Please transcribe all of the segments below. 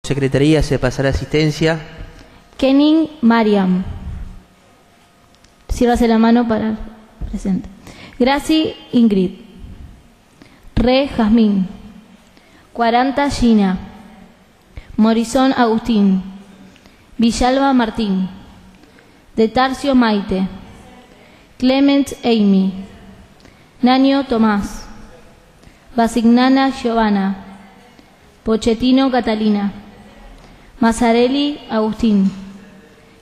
secretaría se pasará asistencia. Kening Mariam. Sírvase la mano para presente. Graci Ingrid. Re Jazmín. 40 Gina. Morizón Agustín. Villalba Martín. De Tarcio Maite. Clement Amy. Nanio Tomás. Basignana Giovanna. Pochettino Catalina. Mazzarelli Agustín.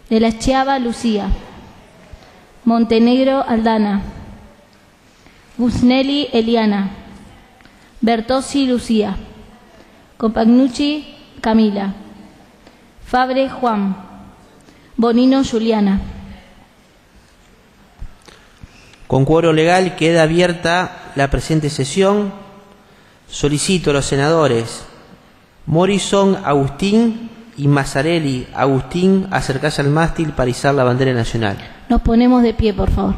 De la Schiava Lucía. Montenegro Aldana. Busnelli Eliana. Bertossi Lucía. Compagnucci Camila. Fabre Juan. Bonino Juliana. Con quórum legal queda abierta la presente sesión. Solicito a los senadores Morrison Agustín y Mazzarelli Agustín acercarse al mástil para izar la bandera nacional. Nos ponemos de pie, por favor.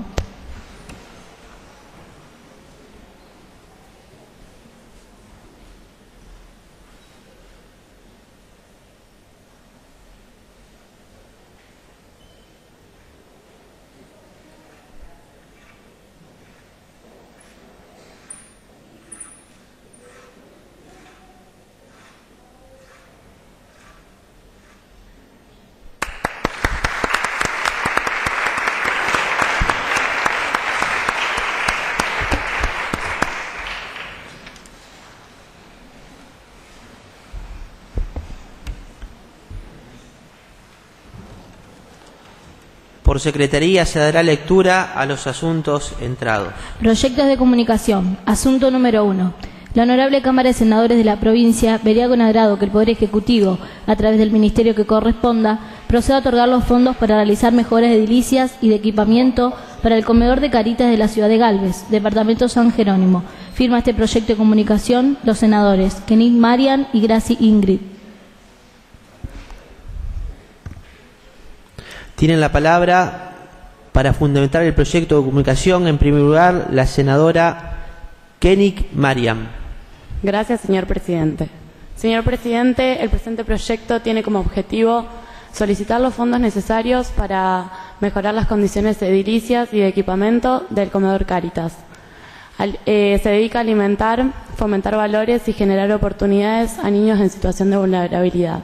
Por secretaría se dará lectura a los asuntos entrados. Proyectos de comunicación. Asunto número 1. La Honorable Cámara de Senadores de la provincia vería con agrado que el Poder Ejecutivo, a través del Ministerio que corresponda, proceda a otorgar los fondos para realizar mejoras de edilicias y de equipamiento para el comedor de Caritas de la ciudad de Galvez, departamento San Jerónimo. Firma este proyecto de comunicación los senadores Kening Mariam y Graci Ingrid. Tienen la palabra para fundamentar el proyecto de comunicación, en primer lugar, la senadora Kening Mariam. Gracias, señor presidente. Señor presidente, el presente proyecto tiene como objetivo solicitar los fondos necesarios para mejorar las condiciones edilicias y de equipamiento del comedor Caritas. Se dedica a alimentar, fomentar valores y generar oportunidades a niños en situación de vulnerabilidad.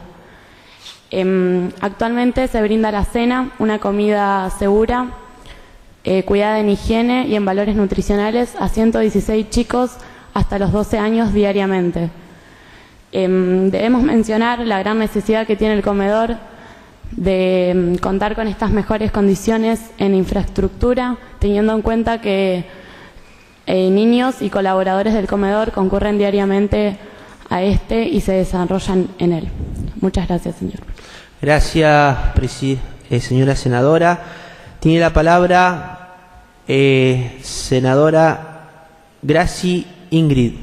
Actualmente se brinda la cena, una comida segura, cuidada en higiene y en valores nutricionales a 116 chicos hasta los 12 años diariamente. Debemos mencionar la gran necesidad que tiene el comedor de contar con estas mejores condiciones en infraestructura, teniendo en cuenta que niños y colaboradores del comedor concurren diariamente a este y se desarrollan en él. Muchas gracias, señor. Gracias, señora senadora. Tiene la palabra senadora Graci Ingrid.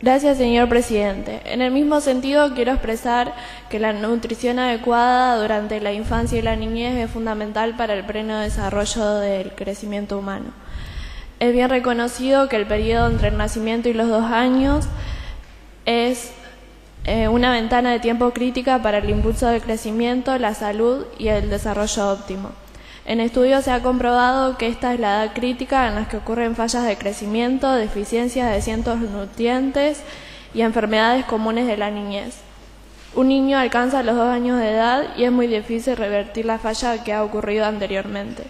Gracias, señor presidente. En el mismo sentido, quiero expresar que la nutrición adecuada durante la infancia y la niñez es fundamental para el pleno desarrollo del crecimiento humano. Es bien reconocido que el periodo entre el nacimiento y los 2 años es una ventana de tiempo crítica para el impulso del crecimiento, la salud y el desarrollo óptimo. En estudios se ha comprobado que esta es la edad crítica en la que ocurren fallas de crecimiento, deficiencias de ciertos nutrientes y enfermedades comunes de la niñez. Un niño alcanza los 2 años de edad y es muy difícil revertir la falla que ha ocurrido anteriormente.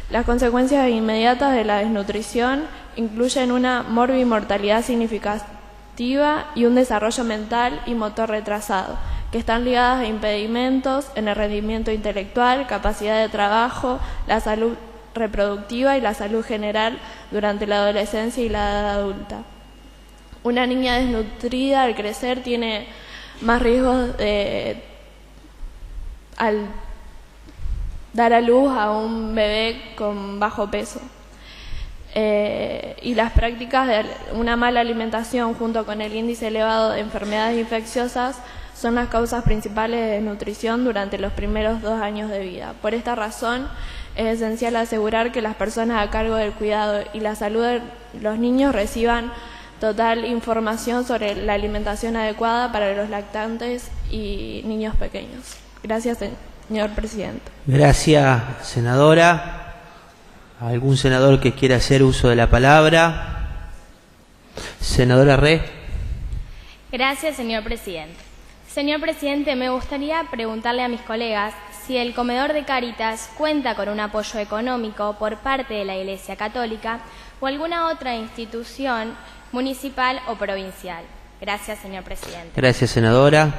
Las consecuencias inmediatas de la desnutrición incluyen una morbimortalidad significativa y un desarrollo mental y motor retrasado, que están ligadas a impedimentos en el rendimiento intelectual, capacidad de trabajo, la salud reproductiva y la salud general durante la adolescencia y la edad adulta. Una niña desnutrida al crecer tiene más riesgos al dar a luz a un bebé con bajo peso. Y las prácticas de una mala alimentación junto con el índice elevado de enfermedades infecciosas son las causas principales de desnutrición durante los primeros 2 años de vida. Por esta razón, es esencial asegurar que las personas a cargo del cuidado y la salud de los niños reciban total información sobre la alimentación adecuada para los lactantes y niños pequeños. Gracias, señor presidente. Gracias, senadora. ¿Algún senador que quiera hacer uso de la palabra? Senadora Re. Gracias, señor presidente. Señor presidente, me gustaría preguntarle a mis colegas si el comedor de Cáritas cuenta con un apoyo económico por parte de la Iglesia Católica o alguna otra institución municipal o provincial. Gracias, señor presidente. Gracias, senadora.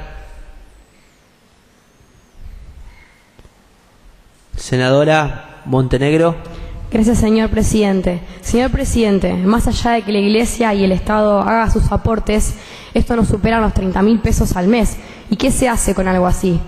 Senadora Montenegro. Gracias, señor presidente. Señor presidente, más allá de que la Iglesia y el Estado haga sus aportes, esto no supera los 30.000 pesos al mes. ¿Y qué se hace con algo así?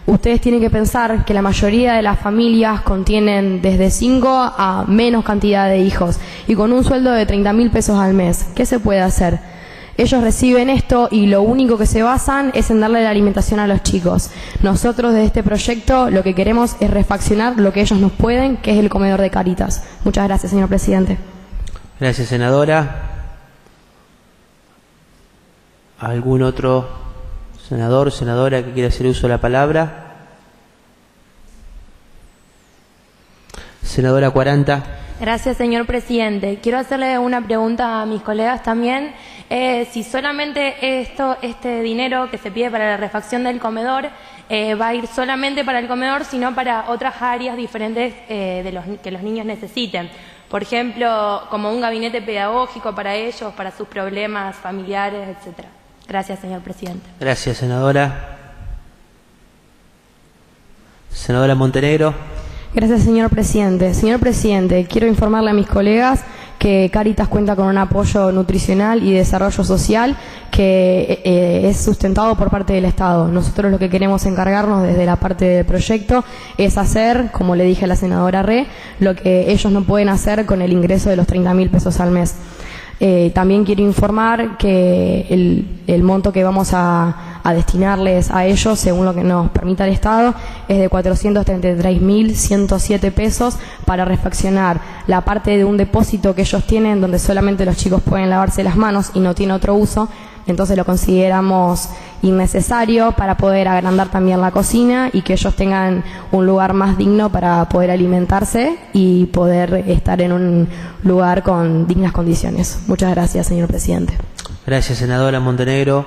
Ustedes tienen que pensar que la mayoría de las familias contienen desde 5 a menos cantidad de hijos y con un sueldo de 30.000 pesos al mes. ¿Qué se puede hacer? Ellos reciben esto y lo único que se basan es en darle la alimentación a los chicos. Nosotros de este proyecto lo que queremos es refaccionar lo que ellos nos pueden, que es el comedor de Cáritas. Muchas gracias, señor presidente. Gracias, senadora. ¿Algún otro senador o senadora que quiera hacer uso de la palabra? Senadora 40. Gracias, señor presidente. Quiero hacerle una pregunta a mis colegas también. Si solamente este dinero que se pide para la refacción del comedor va a ir solamente para el comedor, sino para otras áreas diferentes que los niños necesiten. Por ejemplo, como un gabinete pedagógico para ellos, para sus problemas familiares, etcétera. Gracias, señor presidente. Gracias, senadora. Senadora Montenegro. Gracias, señor presidente. Señor presidente, quiero informarle a mis colegas que Cáritas cuenta con un apoyo nutricional y desarrollo social que es sustentado por parte del Estado. Nosotros lo que queremos encargarnos desde la parte del proyecto es hacer, como le dije a la senadora Re, lo que ellos no pueden hacer con el ingreso de los 30.000 pesos al mes. También quiero informar que el monto que vamos a destinarles a ellos, según lo que nos permita el Estado, es de 433.107 pesos para refaccionar la parte de un depósito que ellos tienen donde solamente los chicos pueden lavarse las manos y no tiene otro uso. Entonces lo consideramos innecesario para poder agrandar también la cocina y que ellos tengan un lugar más digno para poder alimentarse y poder estar en un lugar con dignas condiciones. Muchas gracias, señor presidente. Gracias, senadora Montenegro.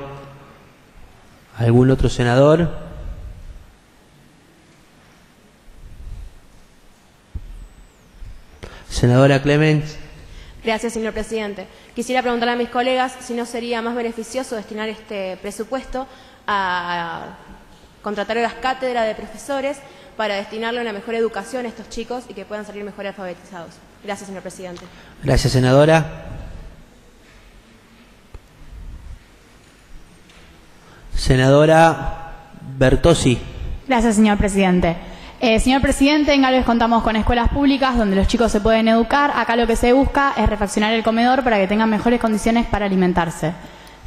¿Algún otro senador? Senadora Clemens. Gracias, señor presidente. Quisiera preguntarle a mis colegas si no sería más beneficioso destinar este presupuesto a contratar horas cátedra de profesores para destinarle a una mejor educación a estos chicos y que puedan salir mejor alfabetizados. Gracias, señor presidente. Gracias, senadora. Senadora Bertossi. Gracias, señor presidente. Señor presidente, en Galvez contamos con escuelas públicas donde los chicos se pueden educar. Acá lo que se busca es refaccionar el comedor para que tengan mejores condiciones para alimentarse.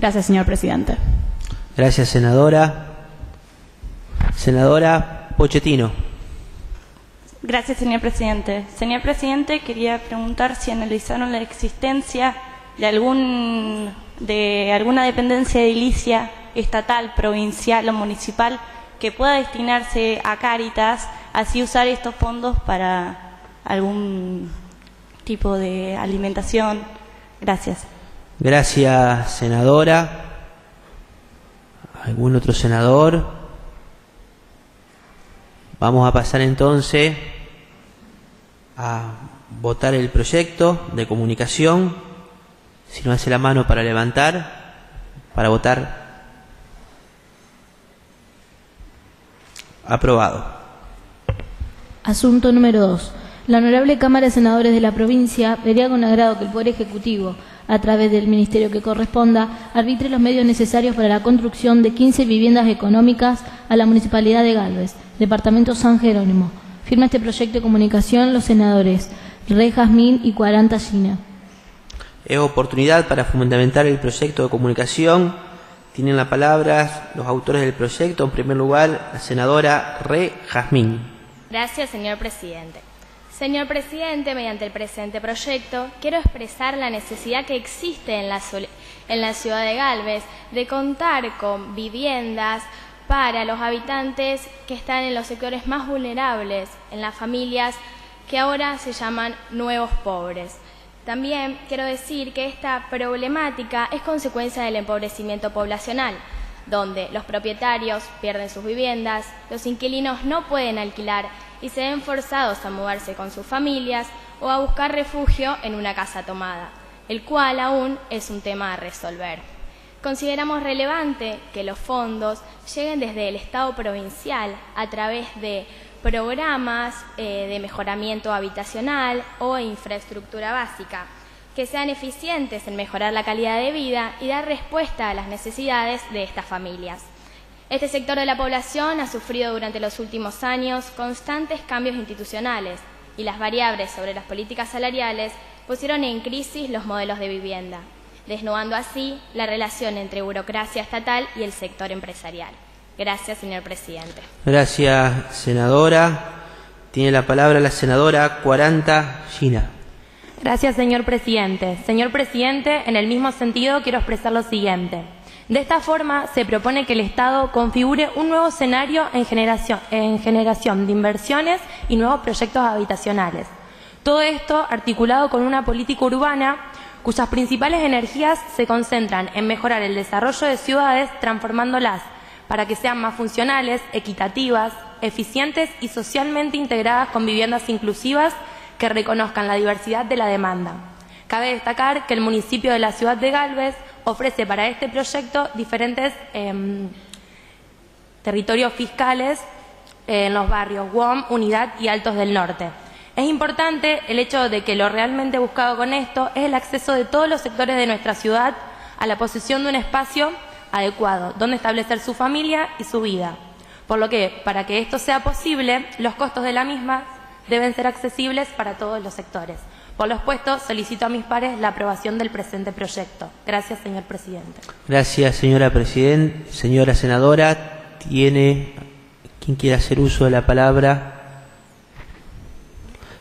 Gracias, señor presidente. Gracias, senadora. Senadora Pochettino. Gracias, señor presidente. Señor presidente, quería preguntar si analizaron la existencia de alguna dependencia edilicia estatal, provincial o municipal que pueda destinarse a Cáritas, así usar estos fondos para algún tipo de alimentación. Gracias. Gracias, senadora. ¿Algún otro senador? Vamos a pasar entonces a votar el proyecto de comunicación. Si no hace la mano para levantar, para votar. Aprobado. Asunto número 2. La Honorable Cámara de Senadores de la provincia vería con agrado que el Poder Ejecutivo, a través del Ministerio que corresponda, arbitre los medios necesarios para la construcción de 15 viviendas económicas a la Municipalidad de Galvez, Departamento San Jerónimo. Firma este proyecto de comunicación los senadores Re Jazmín y 40 Gina. Es oportunidad para fundamentar el proyecto de comunicación. Tienen la palabra los autores del proyecto. En primer lugar, la senadora Re Jazmín. Gracias, señor presidente. Señor presidente, mediante el presente proyecto, quiero expresar la necesidad que existe en la en la ciudad de Galvez de contar con viviendas para los habitantes que están en los sectores más vulnerables, en las familias que ahora se llaman nuevos pobres. También quiero decir que esta problemática es consecuencia del empobrecimiento poblacional, donde los propietarios pierden sus viviendas, los inquilinos no pueden alquilar y se ven forzados a mudarse con sus familias o a buscar refugio en una casa tomada, el cual aún es un tema a resolver. Consideramos relevante que los fondos lleguen desde el Estado provincial a través de programas de mejoramiento habitacional o infraestructura básica, que sean eficientes en mejorar la calidad de vida y dar respuesta a las necesidades de estas familias. Este sector de la población ha sufrido durante los últimos años constantes cambios institucionales y las variables sobre las políticas salariales pusieron en crisis los modelos de vivienda, desnudando así la relación entre burocracia estatal y el sector empresarial. Gracias, señor presidente. Gracias, senadora. Tiene la palabra la senadora 40, Gina. Gracias, señor presidente. Señor presidente, en el mismo sentido quiero expresar lo siguiente. De esta forma se propone que el Estado configure un nuevo escenario en generación de inversiones y nuevos proyectos habitacionales. Todo esto articulado con una política urbana cuyas principales energías se concentran en mejorar el desarrollo de ciudades transformándolas para que sean más funcionales, equitativas, eficientes y socialmente integradas con viviendas inclusivas que reconozcan la diversidad de la demanda. Cabe destacar que el municipio de la ciudad de Galvez ofrece para este proyecto diferentes territorios fiscales en los barrios WOM, Unidad y Altos del Norte. Es importante el hecho de que lo realmente buscado con esto es el acceso de todos los sectores de nuestra ciudad a la posesión de un espacio adecuado, donde establecer su familia y su vida. Por lo que, para que esto sea posible, los costos de la misma deben ser accesibles para todos los sectores. Por lo expuesto, solicito a mis pares la aprobación del presente proyecto. Gracias, señor presidente. Gracias, señora presidenta. Señora senadora, ¿tiene quien quiera hacer uso de la palabra?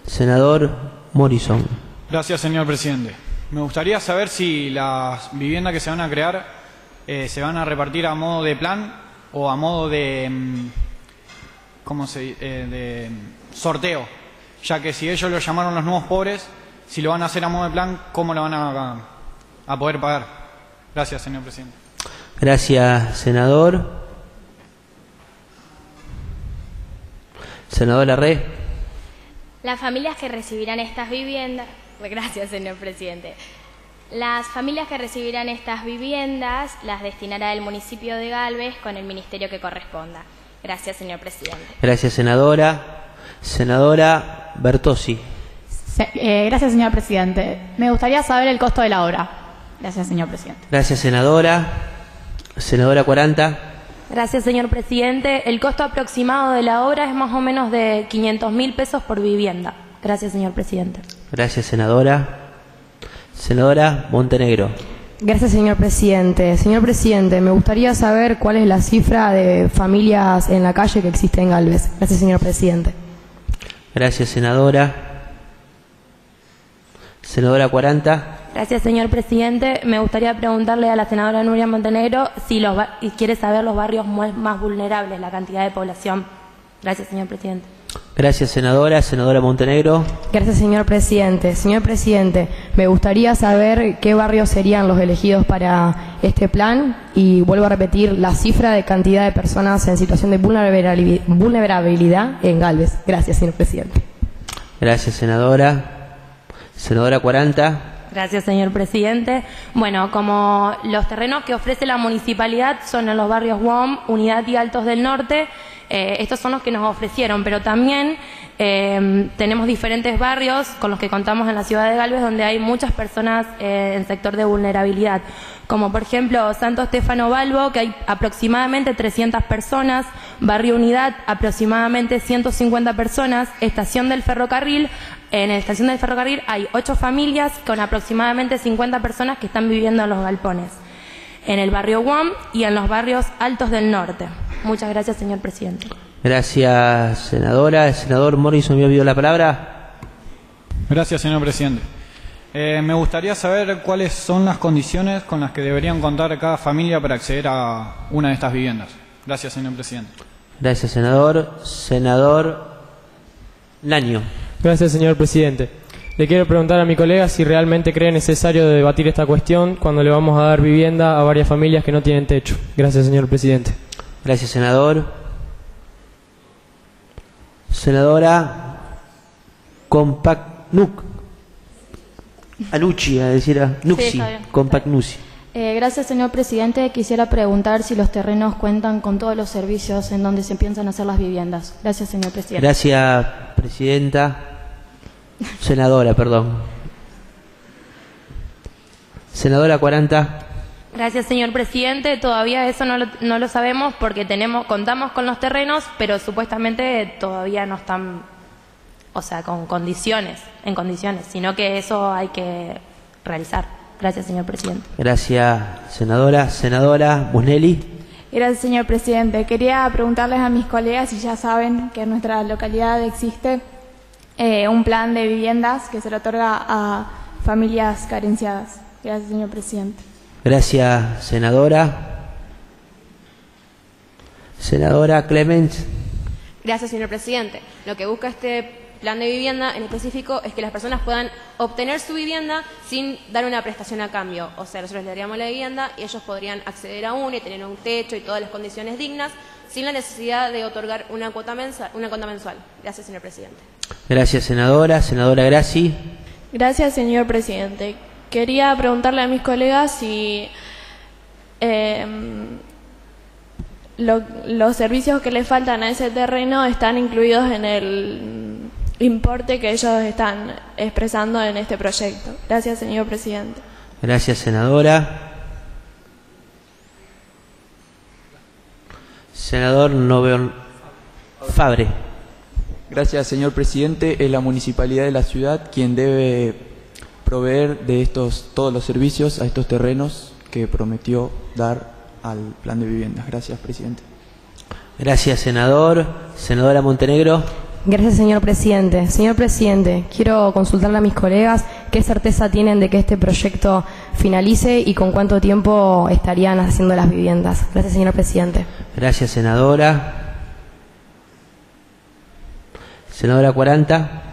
Senador Morrison. Gracias, señor presidente. Me gustaría saber si las viviendas que se van a crear se van a repartir a modo de plan o a modo de, de sorteo, ya que si ellos lo llamaron los nuevos pobres, si lo van a hacer a modo de plan, ¿cómo lo van a poder pagar? Gracias, señor presidente. Gracias, senador. Senadora Rey. Las familias que recibirán estas viviendas... Gracias, señor presidente. Las familias que recibirán estas viviendas las destinará el municipio de Galvez con el ministerio que corresponda. Gracias, señor presidente. Gracias, senadora. Senadora Bertossi. Gracias, señor presidente. Me gustaría saber el costo de la obra. Gracias, señor presidente. Gracias, senadora. Senadora 40. Gracias, señor presidente. El costo aproximado de la obra es más o menos de 500.000 pesos por vivienda. Gracias, señor presidente. Gracias, senadora. Senadora Montenegro. Gracias, señor presidente. Señor presidente, me gustaría saber cuál es la cifra de familias en la calle que existe en Galvez. Gracias, señor presidente. Gracias, senadora. Senadora 40. Gracias, señor presidente. Me gustaría preguntarle a la senadora Nuria Montenegro si quiere saber los barrios más vulnerables, la cantidad de población. Gracias, señor presidente. Gracias, senadora. Senadora Montenegro. Gracias, señor presidente. Señor presidente, me gustaría saber qué barrios serían los elegidos para este plan y vuelvo a repetir la cifra de cantidad de personas en situación de vulnerabilidad en Galvez. Gracias, señor presidente. Gracias, senadora. Senadora 40. Gracias, señor presidente. Bueno, como los terrenos que ofrece la municipalidad son en los barrios WOM, Unidad y Altos del Norte, estos son los que nos ofrecieron, pero también tenemos diferentes barrios con los que contamos en la ciudad de Galvez donde hay muchas personas en sector de vulnerabilidad, como por ejemplo Santo Stefano Balbo, que hay aproximadamente 300 personas, Barrio Unidad, aproximadamente 150 personas, Estación del Ferrocarril. En la estación del ferrocarril hay 8 familias con aproximadamente 50 personas que están viviendo en los galpones, en el barrio WOM y en los barrios Altos del Norte. Muchas gracias, señor presidente. Gracias, senadora. El senador Morrison, ¿me ha pedido la palabra? Gracias, señor presidente. Me gustaría saber cuáles son las condiciones con las que deberían contar cada familia para acceder a una de estas viviendas. Gracias, señor presidente. Gracias, senador. Senador Laño. Gracias, señor presidente. Le quiero preguntar a mi colega si realmente cree necesario debatir esta cuestión cuando le vamos a dar vivienda a varias familias que no tienen techo. Gracias, señor presidente. Gracias, senador. Senadora Compagnuc. Alucci, a decir a Nuxi. Sí, está bien. Compagnucci. Gracias, señor presidente. Quisiera preguntar si los terrenos cuentan con todos los servicios en donde se piensan hacer las viviendas. Gracias, señor presidente. Gracias, presidenta. Senadora, perdón. Senadora 40. Gracias, señor presidente. Todavía eso no lo sabemos porque contamos con los terrenos, pero supuestamente todavía no están, o sea, en condiciones, sino que eso hay que realizar. Gracias, señor presidente. Gracias, senadora. Senadora Busnelli. Gracias, señor presidente. Quería preguntarles a mis colegas si ya saben que en nuestra localidad existe un plan de viviendas que se le otorga a familias carenciadas. Gracias, señor presidente. Gracias, senadora. Senadora Clemens. Gracias, señor presidente. Lo que busca este plan de vivienda en específico es que las personas puedan obtener su vivienda sin dar una prestación a cambio. O sea, nosotros le daríamos la vivienda y ellos podrían acceder a una y tener un techo y todas las condiciones dignas sin la necesidad de otorgar una cuota mensual. Gracias, señor presidente. Gracias, senadora. Senadora Grassi. Gracias, señor presidente. Quería preguntarle a mis colegas si los servicios que le faltan a ese terreno están incluidos en el importe que ellos están expresando en este proyecto. Gracias, señor presidente. Gracias, senadora. Senador Noveon Fabre. Gracias, señor presidente. Es la municipalidad de la ciudad quien debe proveer de todos los servicios a estos terrenos que prometió dar al plan de viviendas. Gracias, presidente. Gracias, senador. Senadora Montenegro. Gracias, señor presidente. Señor presidente, quiero consultarle a mis colegas qué certeza tienen de que este proyecto finalice y con cuánto tiempo estarían haciendo las viviendas. Gracias, señor presidente. Gracias, senadora. Senadora 40.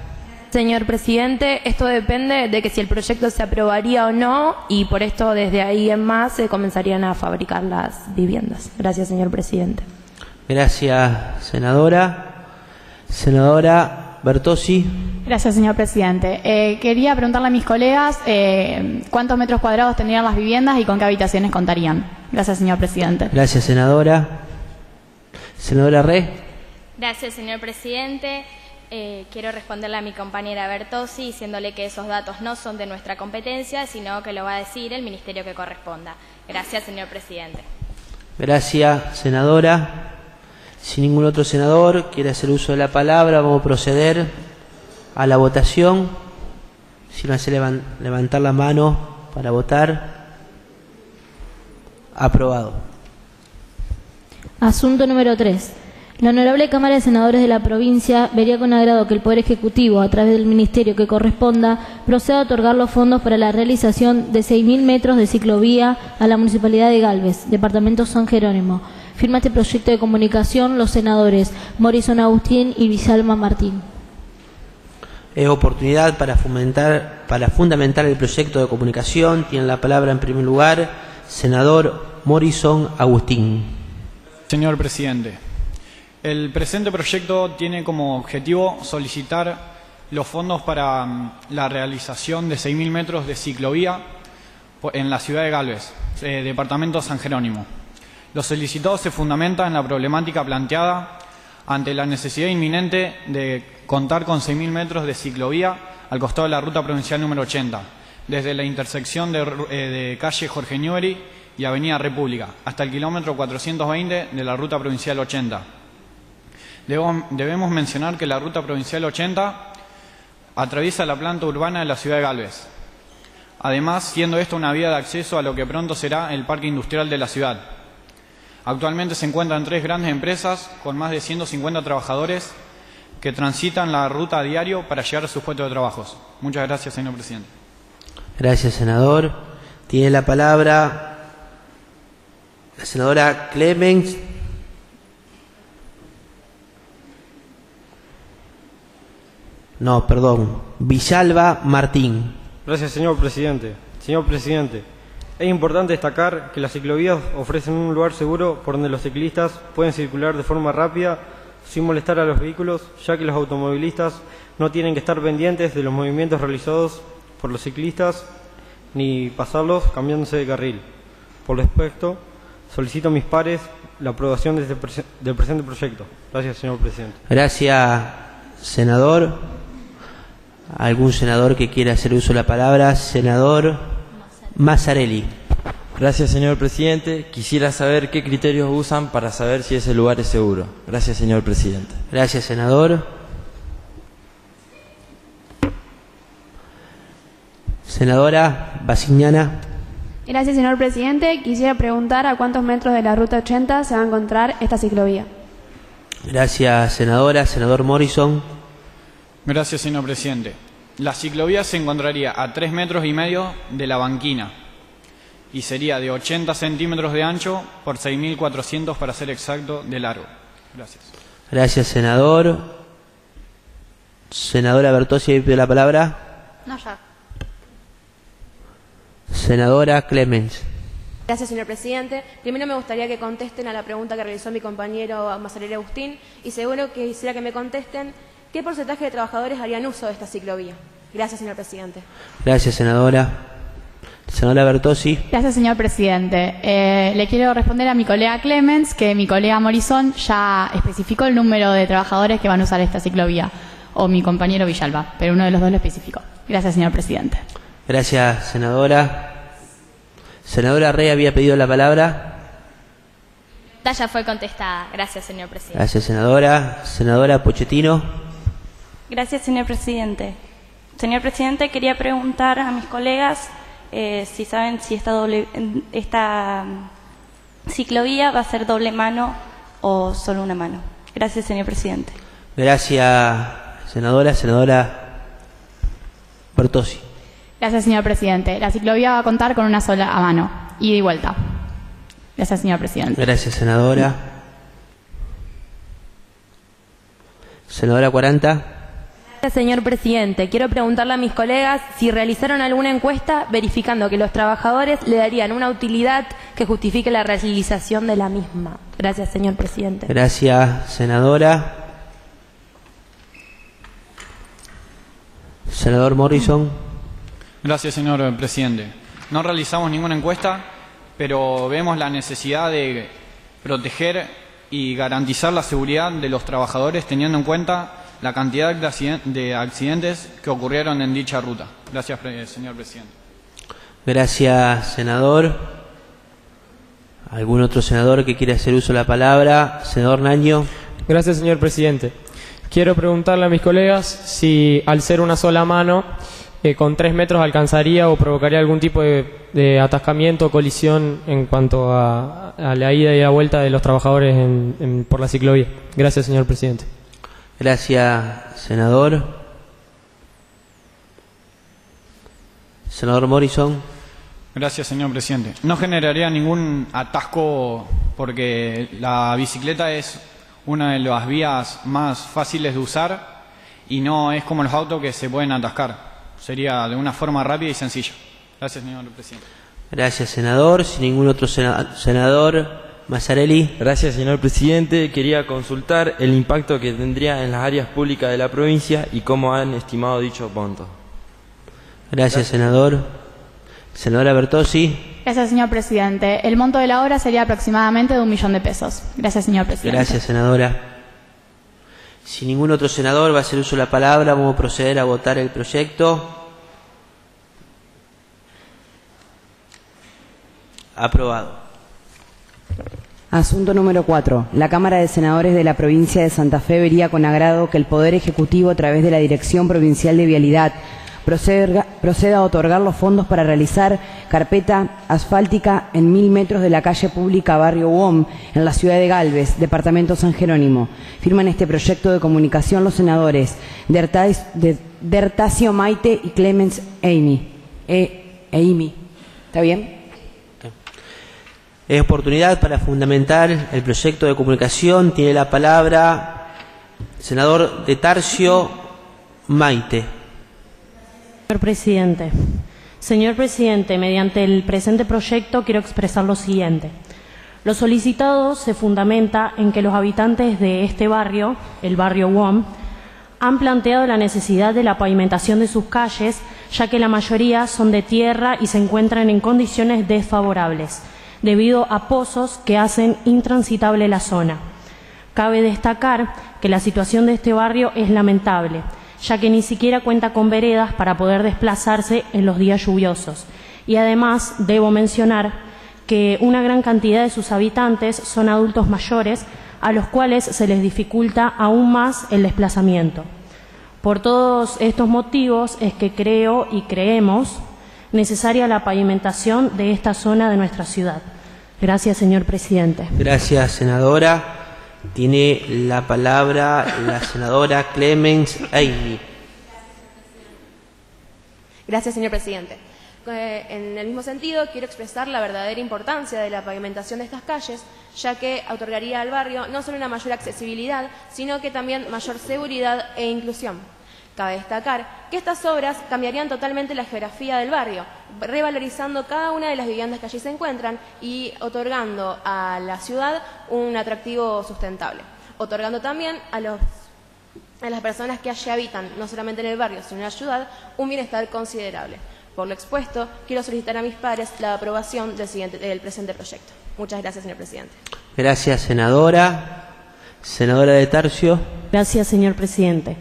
Señor presidente, esto depende de que si el proyecto se aprobaría o no y por esto desde ahí en más se comenzarían a fabricar las viviendas. Gracias, señor presidente. Gracias, senadora. Senadora Bertossi. Gracias, señor presidente. Quería preguntarle a mis colegas cuántos metros cuadrados tendrían las viviendas y con qué habitaciones contarían. Gracias, señor presidente. Gracias, senadora. Senadora Re. Gracias, señor presidente. Quiero responderle a mi compañera Bertossi diciéndole que esos datos no son de nuestra competencia, sino que lo va a decir el ministerio que corresponda. Gracias, señor presidente. Gracias, senadora. Si ningún otro senador quiere hacer uso de la palabra, vamos a proceder a la votación. Si me hace levantar la mano para votar. Aprobado. Asunto número 3. La Honorable Cámara de Senadores de la provincia vería con agrado que el Poder Ejecutivo, a través del Ministerio que corresponda, proceda a otorgar los fondos para la realización de 6.000 metros de ciclovía a la Municipalidad de Galvez, Departamento San Jerónimo. Firma este proyecto de comunicación los senadores Morison Agustín y Villalma Martín. Es oportunidad para fundamentar el proyecto de comunicación. Tiene la palabra en primer lugar senador Morison Agustín. Señor presidente, el presente proyecto tiene como objetivo solicitar los fondos para la realización de 6.000 metros de ciclovía en la ciudad de Galvez, departamento San Jerónimo. Lo solicitado se fundamenta en la problemática planteada ante la necesidad inminente de contar con 6.000 metros de ciclovía al costado de la ruta provincial número 80, desde la intersección de calle Jorge Newbery y avenida República, hasta el kilómetro 420 de la ruta provincial 80. Debemos mencionar que la ruta provincial 80 atraviesa la planta urbana de la ciudad de Galvez. Además, siendo esta una vía de acceso a lo que pronto será el parque industrial de la ciudad. Actualmente se encuentran 3 grandes empresas con más de 150 trabajadores que transitan la ruta a diario para llegar a sus puestos de trabajo. Muchas gracias, señor presidente. Gracias, senador. Tiene la palabra la senadora Clemens. No, perdón. Villalba Martín. Gracias, señor presidente. Señor presidente, es importante destacar que las ciclovías ofrecen un lugar seguro por donde los ciclistas pueden circular de forma rápida sin molestar a los vehículos, ya que los automovilistas no tienen que estar pendientes de los movimientos realizados por los ciclistas ni pasarlos cambiándose de carril. Por respecto, solicito a mis pares la aprobación del presente proyecto. Gracias, señor presidente. Gracias, senador. ¿Algún senador que quiera hacer uso de la palabra? Senador Mazzarelli. Gracias, señor presidente. Quisiera saber qué criterios usan para saber si ese lugar es seguro. Gracias, señor presidente. Gracias, senador. Senadora Basignana. Gracias, señor presidente. Quisiera preguntar a cuántos metros de la ruta 80 se va a encontrar esta ciclovía. Gracias, senadora. Senador Morrison. Gracias, señor presidente. La ciclovía se encontraría a 3,5 metros de la banquina y sería de 80 centímetros de ancho por 6.400, para ser exacto, de largo. Gracias. Gracias, senador. Senadora Bertossi, pide la palabra. No, ya. Senadora Clemens. Gracias, señor presidente. Primero me gustaría que contesten a la pregunta que realizó mi compañero Mazzarelli Agustín, y segundo quisiera que me contesten qué porcentaje de trabajadores harían uso de esta ciclovía. Gracias, señor presidente. Gracias, senadora. Senadora Bertossi. Gracias, señor presidente. Le quiero responder a mi colega Clemens que mi colega Morrison ya especificó el número de trabajadores que van a usar esta ciclovía, o mi compañero Villalba, pero uno de los dos lo especificó. Gracias, señor presidente. Gracias, senadora. Senadora Rey había pedido la palabra. Ya fue contestada. Gracias, señor presidente. Gracias, senadora. Senadora Pochettino. Gracias, señor presidente. Señor presidente, quería preguntar a mis colegas si saben si esta ciclovía va a ser doble mano o solo una mano. Gracias, señor presidente. Gracias, senadora. Senadora Bertossi. Gracias, señor presidente. La ciclovía va a contar con una sola mano, ida y vuelta. Gracias, señor presidente. Gracias, senadora. Senadora 40. Gracias, señor presidente. Quiero preguntarle a mis colegas si realizaron alguna encuesta verificando que los trabajadores le darían una utilidad que justifique la realización de la misma. Gracias, señor presidente. Gracias, senadora. Senador Morrison. Gracias, señor presidente. No realizamos ninguna encuesta, pero vemos la necesidad de proteger y garantizar la seguridad de los trabajadores, teniendo en cuenta la cantidad de accidentes que ocurrieron en dicha ruta. Gracias, señor presidente. Gracias, senador. ¿Algún otro senador que quiera hacer uso de la palabra? Senador Naño. Gracias, señor presidente. Quiero preguntarle a mis colegas si, al ser una sola mano, con 3 metros alcanzaría o provocaría algún tipo de atascamiento o colisión en cuanto a la ida y la vuelta de los trabajadores por la ciclovía. Gracias, señor presidente. Gracias, senador. Senador Morrison. Gracias, señor presidente. No generaría ningún atasco porque la bicicleta es una de las vías más fáciles de usar y no es como los autos que se pueden atascar. Sería de una forma rápida y sencilla. Gracias, señor presidente. Gracias, senador. Sin ningún otro senador, Mazzarelli. Gracias, señor presidente. Quería consultar el impacto que tendría en las áreas públicas de la provincia y cómo han estimado dicho monto. Gracias, senador. Senadora Bertossi. Gracias, señor presidente. El monto de la obra sería aproximadamente de 1 millón de pesos. Gracias, señor presidente. Gracias, senadora. Si ningún otro senador va a hacer uso de la palabra, vamos a proceder a votar el proyecto. Aprobado. Asunto número 4. La Cámara de Senadores de la Provincia de Santa Fe vería con agrado que el Poder Ejecutivo, a través de la Dirección Provincial de Vialidad, proceda a otorgar los fondos para realizar carpeta asfáltica en 1000 metros de la calle pública Barrio UOM, en la ciudad de Galvez, departamento San Jerónimo. Firman este proyecto de comunicación los senadores Dertasio Maite y Clemens Amy. e IMI. ¿Está bien? Es oportunidad para fundamentar el proyecto de comunicación. Tiene la palabra el senador de Tarcio, Maite. Señor presidente, mediante el presente proyecto quiero expresar lo siguiente. Lo solicitado se fundamenta en que los habitantes de este barrio, el barrio WOM, han planteado la necesidad de la pavimentación de sus calles, ya que la mayoría son de tierra y se encuentran en condiciones desfavorables, debido a pozos que hacen intransitable la zona. Cabe destacar que la situación de este barrio es lamentable, ya que ni siquiera cuenta con veredas para poder desplazarse en los días lluviosos. Y además, debo mencionar que una gran cantidad de sus habitantes son adultos mayores, a los cuales se les dificulta aún más el desplazamiento. Por todos estos motivos es que creo y creemos necesaria la pavimentación de esta zona de nuestra ciudad. Gracias, señor presidente. Gracias, senadora. Tiene la palabra la senadora Clemens Eimi. Gracias, señor presidente. En el mismo sentido, quiero expresar la verdadera importancia de la pavimentación de estas calles, ya que otorgaría al barrio no solo una mayor accesibilidad, sino que también mayor seguridad e inclusión. Cabe destacar que estas obras cambiarían totalmente la geografía del barrio, revalorizando cada una de las viviendas que allí se encuentran y otorgando a la ciudad un atractivo sustentable, otorgando también a las personas que allí habitan, no solamente en el barrio, sino en la ciudad, un bienestar considerable. Por lo expuesto, quiero solicitar a mis pares la aprobación del presente proyecto. Muchas gracias, señor presidente. Gracias, senadora. Senadora de Tarcio. Gracias, señor presidente.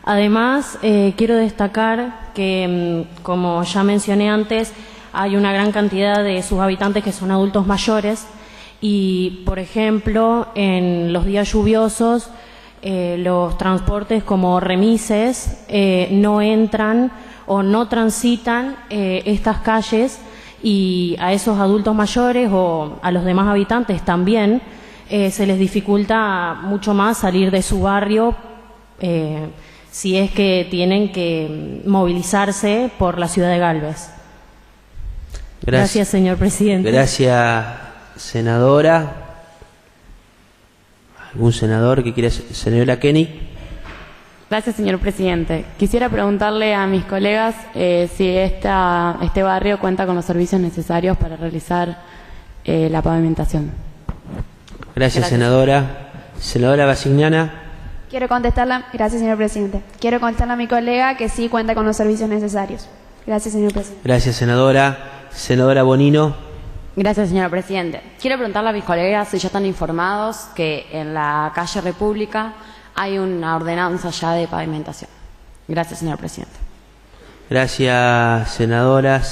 Además, quiero destacar que, como ya mencioné antes, hay una gran cantidad de sus habitantes que son adultos mayores y, por ejemplo, en los días lluviosos, los transportes como remises no entran o no transitan estas calles, y a esos adultos mayores o a los demás habitantes también se les dificulta mucho más salir de su barrio si es que tienen que movilizarse por la ciudad de Galvez. Gracias, señor presidente. Gracias, senadora. ¿Algún senador que quiera? Señora Kenny. Gracias, señor presidente. Quisiera preguntarle a mis colegas si este barrio cuenta con los servicios necesarios para realizar la pavimentación. Gracias, senadora. Senadora Basignana. Quiero contestarla. Gracias, señor presidente. Quiero contestarle a mi colega que sí cuenta con los servicios necesarios. Gracias, señor presidente. Gracias, senadora. Senadora Bonino. Gracias, señor presidente. Quiero preguntarle a mis colegas si ya están informados que en la calle República hay una ordenanza ya de pavimentación. Gracias, señor presidente. Gracias, senadora.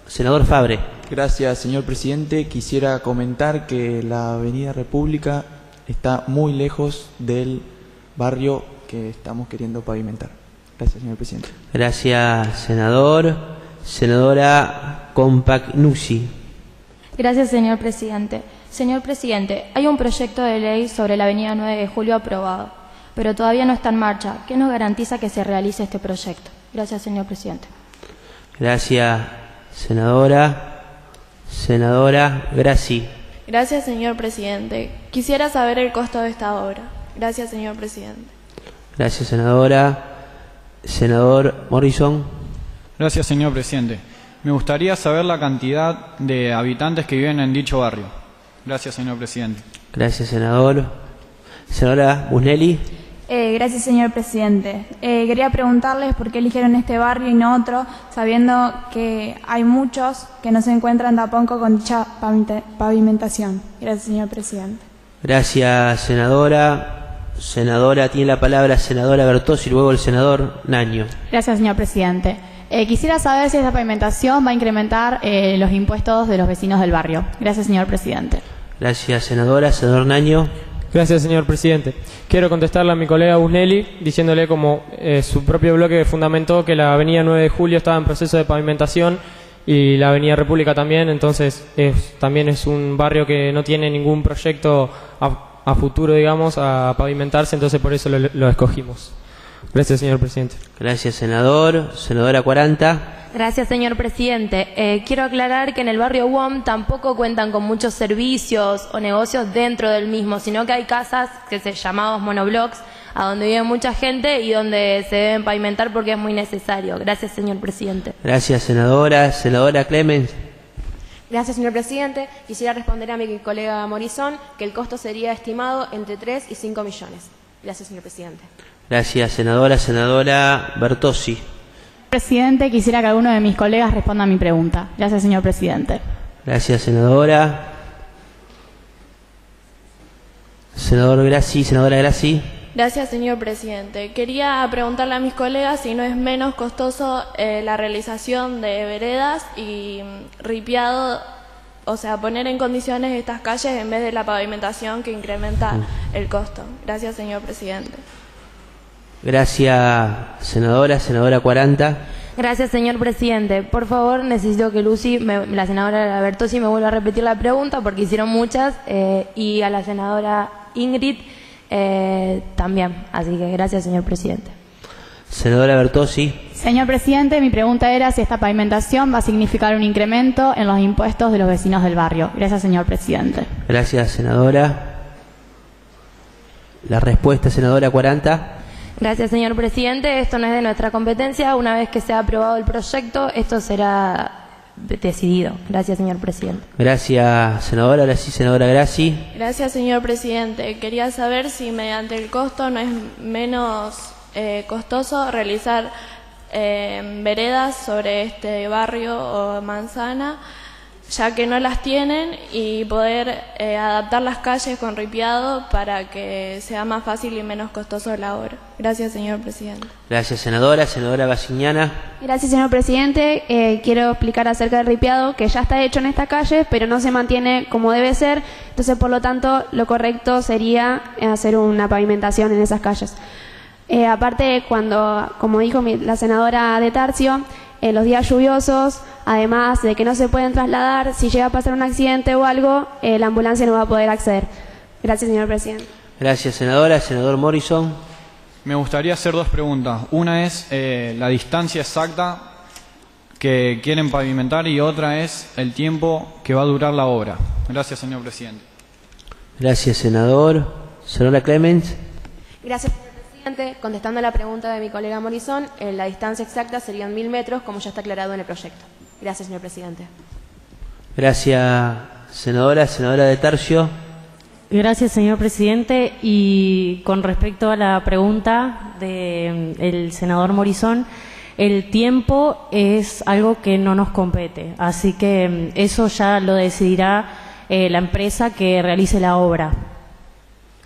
Senador Fabre. Gracias, señor presidente. Quisiera comentar que la avenida República está muy lejos del barrio que estamos queriendo pavimentar. Gracias, señor presidente. Gracias, senador. Senadora Compagnucci. Gracias, señor presidente. Señor presidente, hay un proyecto de ley sobre la avenida 9 de Julio aprobado, pero todavía no está en marcha. ¿Qué nos garantiza que se realice este proyecto? Gracias, señor presidente. Gracias, senadora. Senadora Grassi. Gracias, señor presidente. Quisiera saber el costo de esta obra. Gracias, señor presidente. Gracias, senadora. Senador Morrison. Gracias, señor presidente. Me gustaría saber la cantidad de habitantes que viven en dicho barrio. Gracias, señor presidente. Gracias, senador. Senadora Busnelli. Gracias, señor presidente. Quería preguntarles por qué eligieron este barrio y no otro, sabiendo que hay muchos que no se encuentran tampoco con dicha pavimentación. Gracias, señor presidente. Gracias, senadora. Senadora, tiene la palabra senadora Bertossi y luego el senador Naño. Gracias, señor presidente. Quisiera saber si esta pavimentación va a incrementar los impuestos de los vecinos del barrio. Gracias, señor presidente. Gracias, senadora. Senador Naño. Gracias, señor presidente. Quiero contestarle a mi colega Busnelli, diciéndole como su propio bloque fundamentó que la avenida 9 de Julio estaba en proceso de pavimentación y la avenida República también, entonces también es un barrio que no tiene ningún proyecto a futuro, digamos, a pavimentarse, entonces por eso lo escogimos. Gracias, señor presidente. Gracias, senador. Senadora 40. Gracias, señor presidente. Quiero aclarar que en el barrio WOM tampoco cuentan con muchos servicios o negocios dentro del mismo, sino que hay casas que se llamados monoblocks, a donde vive mucha gente y donde se deben pavimentar porque es muy necesario. Gracias, señor presidente. Gracias, senadora. Senadora Clemens. Gracias, señor presidente. Quisiera responder a mi colega Morizón que el costo sería estimado entre 3 y 5 millones. Gracias, señor presidente. Gracias, senadora. Senadora Bertossi. Presidente, quisiera que alguno de mis colegas responda a mi pregunta. Gracias, señor presidente. Gracias, senadora. Senador Grassi. Senadora Grassi. Gracias, señor presidente. Quería preguntarle a mis colegas si no es menos costoso la realización de veredas y ripiado, o sea, poner en condiciones estas calles en vez de la pavimentación que incrementa el costo. Gracias, señor presidente. Gracias, senadora. Senadora 40. Gracias, señor presidente. Por favor, necesito que la senadora Bertossi me vuelva a repetir la pregunta porque hicieron muchas y a la senadora Ingrid también. Así que gracias, señor presidente. Senadora Bertossi. Señor presidente, mi pregunta era si esta pavimentación va a significar un incremento en los impuestos de los vecinos del barrio. Gracias, señor presidente. Gracias, senadora. La respuesta, senadora 40. Gracias, señor presidente. Esto no es de nuestra competencia. Una vez que sea aprobado el proyecto, esto será decidido. Gracias, señor presidente. Gracias, senadora. Ahora sí, senadora Grassi. Gracias, señor presidente. Quería saber si mediante el costo no es menos costoso realizar veredas sobre este barrio o manzana, ya que no las tienen, y poder adaptar las calles con ripiado para que sea más fácil y menos costoso la obra. Gracias, señor presidente. Gracias, senadora. Senadora Basiñana. Gracias, señor presidente. Quiero explicar acerca del ripiado, que ya está hecho en esta calle, pero no se mantiene como debe ser. Entonces, por lo tanto, lo correcto sería hacer una pavimentación en esas calles. Aparte, como dijo la senadora de Tarcio, en los días lluviosos, además de que no se pueden trasladar, si llega a pasar un accidente o algo, la ambulancia no va a poder acceder. Gracias, señor presidente. Gracias, senadora. Senador Morrison. Me gustaría hacer dos preguntas. Una es la distancia exacta que quieren pavimentar y otra es el tiempo que va a durar la obra. Gracias, señor presidente. Gracias, senador. Senadora Clemens. Gracias, señor presidente. Contestando a la pregunta de mi colega Morizón, la distancia exacta serían 1000 metros, como ya está aclarado en el proyecto. Gracias, señor presidente. Gracias, senadora. Senadora de Tarcio. Gracias, señor presidente. Y con respecto a la pregunta del senador Morizón, el tiempo es algo que no nos compete, así que eso ya lo decidirá la empresa que realice la obra.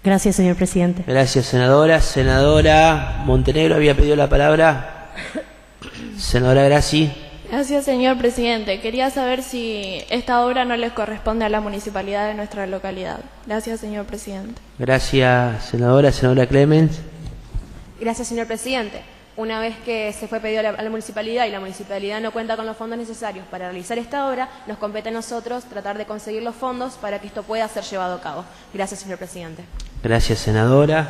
Gracias, señor presidente. Gracias, senadora. Senadora Montenegro había pedido la palabra. Senadora Grassi. Gracias, señor presidente. Quería saber si esta obra no les corresponde a la municipalidad de nuestra localidad. Gracias, señor presidente. Gracias, senadora. Senadora Clemens. Gracias, señor presidente. Una vez que se fue pedido a la municipalidad y la municipalidad no cuenta con los fondos necesarios para realizar esta obra, nos compete a nosotros tratar de conseguir los fondos para que esto pueda ser llevado a cabo. Gracias, señor presidente. Gracias, senadora.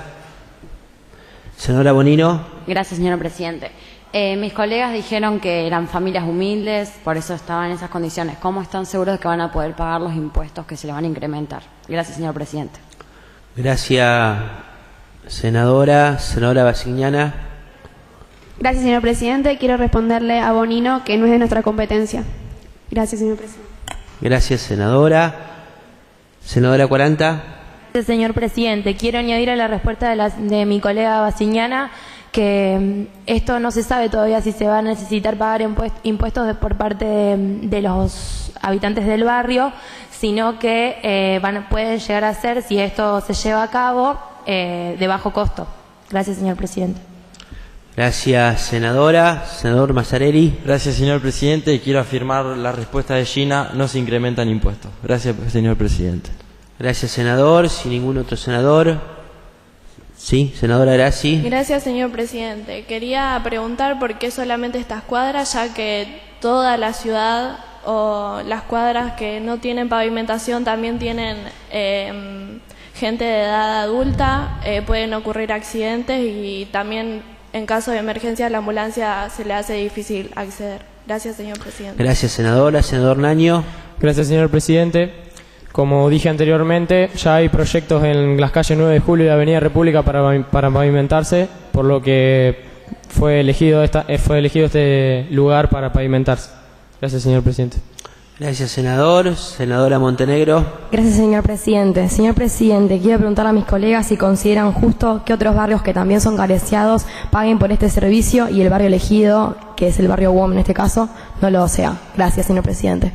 Senadora Bonino. Gracias, señor presidente. Mis colegas dijeron que eran familias humildes, por eso estaban en esas condiciones. ¿Cómo están seguros de que van a poder pagar los impuestos que se les van a incrementar? Gracias, señor presidente. Gracias, senadora. Senadora Basiñana. Gracias, señor presidente. Quiero responderle a Bonino que no es de nuestra competencia. Gracias, señor presidente. Gracias, senadora. Senadora 40. Gracias, señor presidente. Quiero añadir a la respuesta de mi colega Basiñana que esto no se sabe todavía si se va a necesitar pagar impuestos por parte de los habitantes del barrio, sino que pueden llegar a ser, si esto se lleva a cabo, de bajo costo. Gracias, señor presidente. Gracias, senadora. Senador Mazzarelli. Gracias, señor presidente. Quiero afirmar la respuesta de Gina: no se incrementan impuestos. Gracias, señor presidente. Gracias, senador. Sin ningún otro senador. Sí, senadora Grassi. Gracias, señor presidente. Quería preguntar por qué solamente estas cuadras, ya que toda la ciudad o las cuadras que no tienen pavimentación también tienen gente de edad adulta, pueden ocurrir accidentes y también en caso de emergencia a la ambulancia se le hace difícil acceder. Gracias, señor presidente. Gracias, senadora. Senador Naño. Gracias, señor presidente. Como dije anteriormente, ya hay proyectos en las calles 9 de Julio y Avenida República para pavimentarse, por lo que fue elegido este lugar para pavimentarse. Gracias, señor presidente. Gracias, senador. Senadora Montenegro. Gracias, señor presidente. Señor presidente, quiero preguntarle a mis colegas si consideran justo que otros barrios que también son carenciados paguen por este servicio y el barrio elegido, que es el barrio WOM en este caso, no lo sea. Gracias, señor presidente.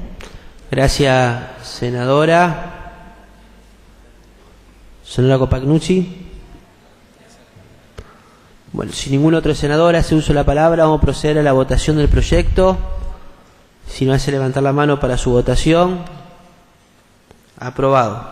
Gracias, senadora. Senadora Copagnucci. Bueno, si ningún otro senador hace uso de la palabra, vamos a proceder a la votación del proyecto. Si no hace levantar la mano para su votación. Aprobado.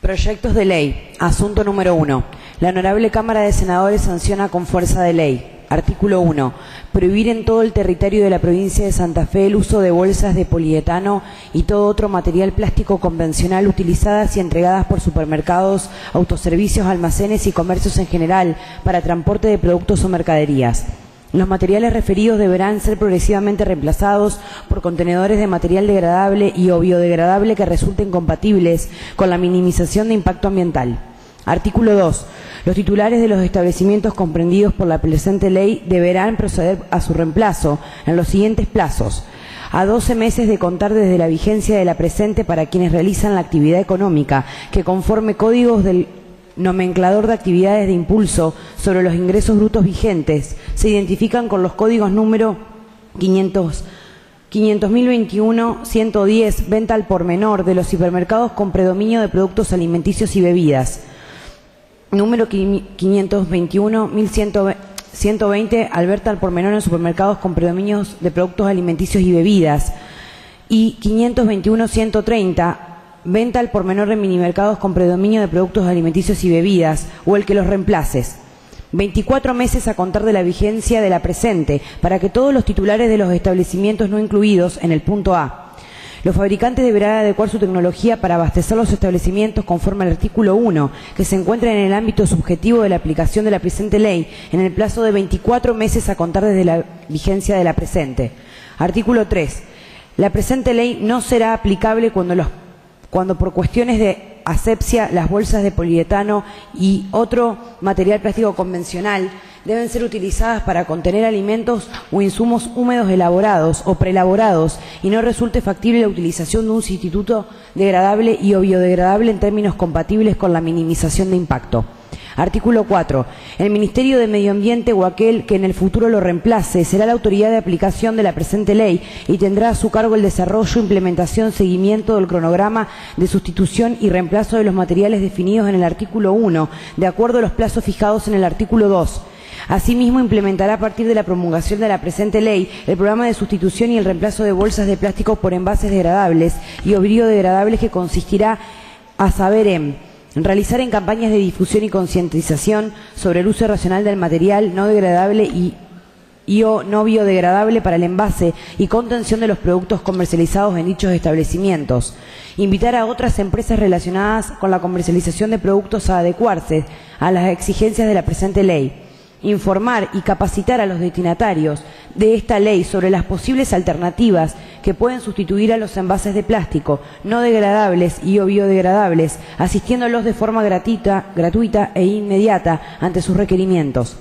Proyectos de ley. Asunto número 1. La Honorable Cámara de Senadores sanciona con fuerza de ley. Artículo 1. Prohibir en todo el territorio de la provincia de Santa Fe el uso de bolsas de polietano y todo otro material plástico convencional utilizadas y entregadas por supermercados, autoservicios, almacenes y comercios en general para transporte de productos o mercaderías. Los materiales referidos deberán ser progresivamente reemplazados por contenedores de material degradable y o biodegradable que resulten compatibles con la minimización de impacto ambiental. Artículo 2. Los titulares de los establecimientos comprendidos por la presente ley deberán proceder a su reemplazo en los siguientes plazos: a 12 meses de contar desde la vigencia de la presente para quienes realizan la actividad económica que conforme códigos del nomenclador de actividades de impulso sobre los ingresos brutos vigentes se identifican con los códigos número 500.021, 110, venta al por menor de los hipermercados con predominio de productos alimenticios y bebidas, número 521, 1120, al venta al por menor en supermercados con predominios de productos alimenticios y bebidas, y 521, 130, venta al por menor en minimercados con predominio de productos alimenticios y bebidas, o el que los reemplaces. 24 meses a contar de la vigencia de la presente, para que todos los titulares de los establecimientos no incluidos en el punto A. Los fabricantes deberán adecuar su tecnología para abastecer los establecimientos conforme al artículo 1, que se encuentra en el ámbito subjetivo de la aplicación de la presente ley, en el plazo de 24 meses a contar desde la vigencia de la presente. Artículo 3. La presente ley no será aplicable cuando por cuestiones de asepsia las bolsas de polietano y otro material plástico convencional deben ser utilizadas para contener alimentos o insumos húmedos elaborados o preelaborados y no resulte factible la utilización de un sustituto degradable y o biodegradable en términos compatibles con la minimización de impacto. Artículo 4. El Ministerio de Medio Ambiente o aquel que en el futuro lo reemplace será la autoridad de aplicación de la presente ley y tendrá a su cargo el desarrollo, implementación, seguimiento del cronograma de sustitución y reemplazo de los materiales definidos en el artículo 1, de acuerdo a los plazos fijados en el artículo 2. Asimismo, implementará a partir de la promulgación de la presente ley el programa de sustitución y el reemplazo de bolsas de plástico por envases degradables y o biodegradables, que consistirá a saber en realizar en campañas de difusión y concientización sobre el uso racional del material no degradable y o no biodegradable para el envase y contención de los productos comercializados en dichos establecimientos. Invitar a otras empresas relacionadas con la comercialización de productos a adecuarse a las exigencias de la presente ley. Informar y capacitar a los destinatarios de esta ley sobre las posibles alternativas que pueden sustituir a los envases de plástico no degradables y o biodegradables, asistiéndolos de forma gratuita e inmediata ante sus requerimientos.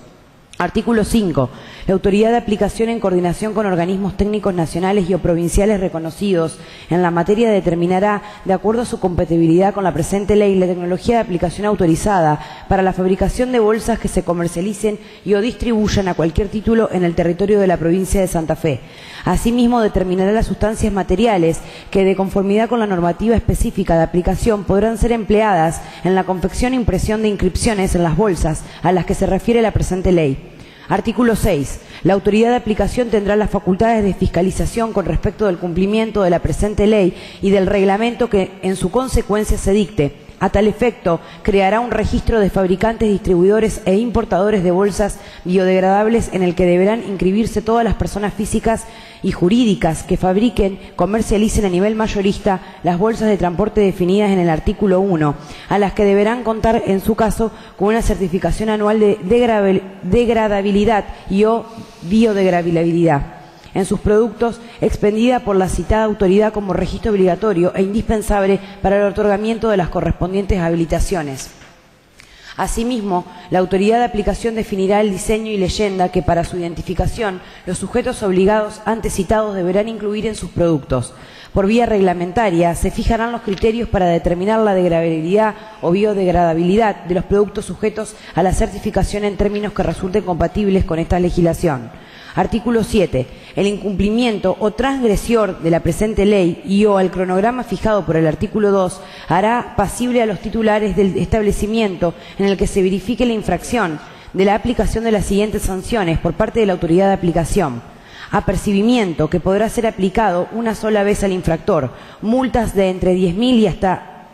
Artículo 5. La autoridad de aplicación, en coordinación con organismos técnicos nacionales y o provinciales reconocidos en la materia, determinará, de acuerdo a su compatibilidad con la presente ley, la tecnología de aplicación autorizada para la fabricación de bolsas que se comercialicen y o distribuyan a cualquier título en el territorio de la provincia de Santa Fe. Asimismo, determinará las sustancias materiales que, de conformidad con la normativa específica de aplicación, podrán ser empleadas en la confección e impresión de inscripciones en las bolsas a las que se refiere la presente ley. Artículo 6. La autoridad de aplicación tendrá las facultades de fiscalización con respecto del cumplimiento de la presente ley y del reglamento que en su consecuencia se dicte, A tal efecto, creará un registro de fabricantes, distribuidores e importadores de bolsas biodegradables en el que deberán inscribirse todas las personas físicas y jurídicas que fabriquen, comercialicen a nivel mayorista las bolsas de transporte definidas en el artículo 1, a las que deberán contar, en su caso, con una certificación anual de degradabilidad y o biodegradabilidad en sus productos, expendida por la citada autoridad como registro obligatorio e indispensable para el otorgamiento de las correspondientes habilitaciones. Asimismo, la autoridad de aplicación definirá el diseño y leyenda que para su identificación los sujetos obligados antes citados deberán incluir en sus productos. Por vía reglamentaria, se fijarán los criterios para determinar la degradabilidad o biodegradabilidad de los productos sujetos a la certificación en términos que resulten compatibles con esta legislación. Artículo 7. El incumplimiento o transgresión de la presente ley y o al cronograma fijado por el artículo 2 hará pasible a los titulares del establecimiento en el que se verifique la infracción de la aplicación de las siguientes sanciones por parte de la autoridad de aplicación. Apercibimiento, que podrá ser aplicado una sola vez al infractor. Multas de entre 10.000 y hasta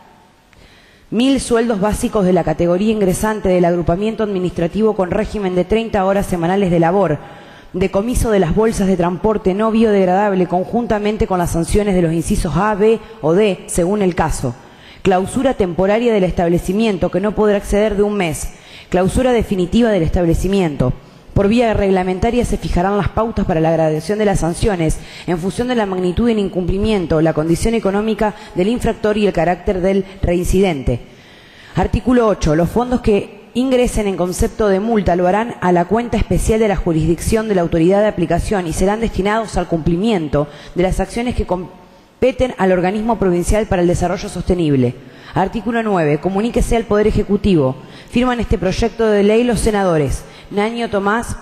1.000 sueldos básicos de la categoría ingresante del agrupamiento administrativo con régimen de 30 horas semanales de labor. Decomiso de las bolsas de transporte no biodegradable conjuntamente con las sanciones de los incisos A, B o D, según el caso. Clausura temporaria del establecimiento, que no podrá exceder de un mes. Clausura definitiva del establecimiento. Por vía reglamentaria se fijarán las pautas para la gradación de las sanciones en función de la magnitud del incumplimiento, la condición económica del infractor y el carácter del reincidente. Artículo 8. Los fondos que ingresen en concepto de multa lo harán a la cuenta especial de la jurisdicción de la autoridad de aplicación y serán destinados al cumplimiento de las acciones que competen al organismo provincial para el desarrollo sostenible. Artículo 9. Comuníquese al Poder Ejecutivo. Firman este proyecto de ley los senadores Nanio Tomás,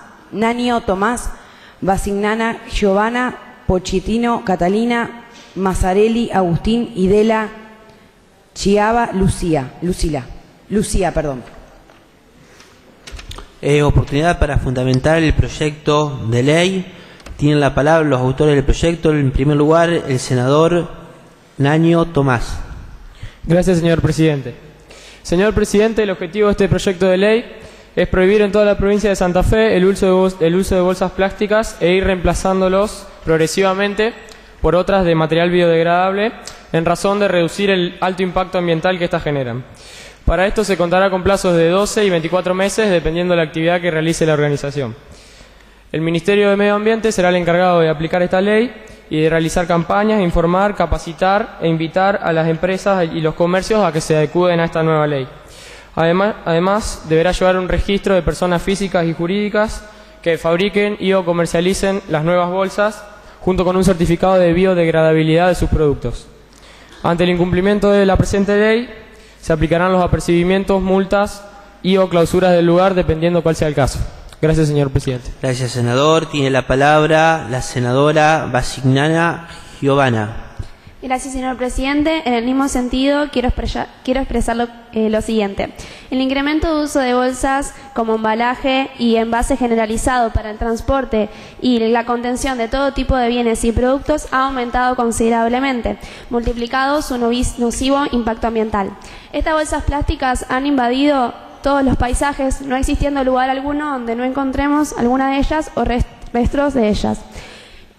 Basignana, Giovanna, Pochettino, Catalina, Mazzarelli, Agustín, Idela, Chiava, Lucía. Oportunidad para fundamentar el proyecto de ley. Tienen la palabra los autores del proyecto. En primer lugar, el senador Nanio Tomás. Gracias, señor presidente. Señor presidente, el objetivo de este proyecto de ley es prohibir en toda la provincia de Santa Fe el uso de bolsas plásticas e ir reemplazándolos progresivamente por otras de material biodegradable en razón de reducir el alto impacto ambiental que éstas generan. Para esto se contará con plazos de 12 y 24 meses, dependiendo de la actividad que realice la organización. El Ministerio de Medio Ambiente será el encargado de aplicar esta ley y de realizar campañas, informar, capacitar e invitar a las empresas y los comercios a que se adecúen a esta nueva ley. Además, deberá llevar un registro de personas físicas y jurídicas que fabriquen y o comercialicen las nuevas bolsas, junto con un certificado de biodegradabilidad de sus productos. Ante el incumplimiento de la presente ley, se aplicarán los apercibimientos, multas y o clausuras del lugar, dependiendo cuál sea el caso. Gracias, señor presidente. Gracias, senador. Tiene la palabra la senadora Basignana Giovanna. Gracias, señor presidente. En el mismo sentido, quiero expresar lo siguiente. El incremento de uso de bolsas como embalaje y envase generalizado para el transporte y la contención de todo tipo de bienes y productos ha aumentado considerablemente, multiplicado su nocivo impacto ambiental. Estas bolsas plásticas han invadido todos los paisajes, no existiendo lugar alguno donde no encontremos alguna de ellas o restos de ellas.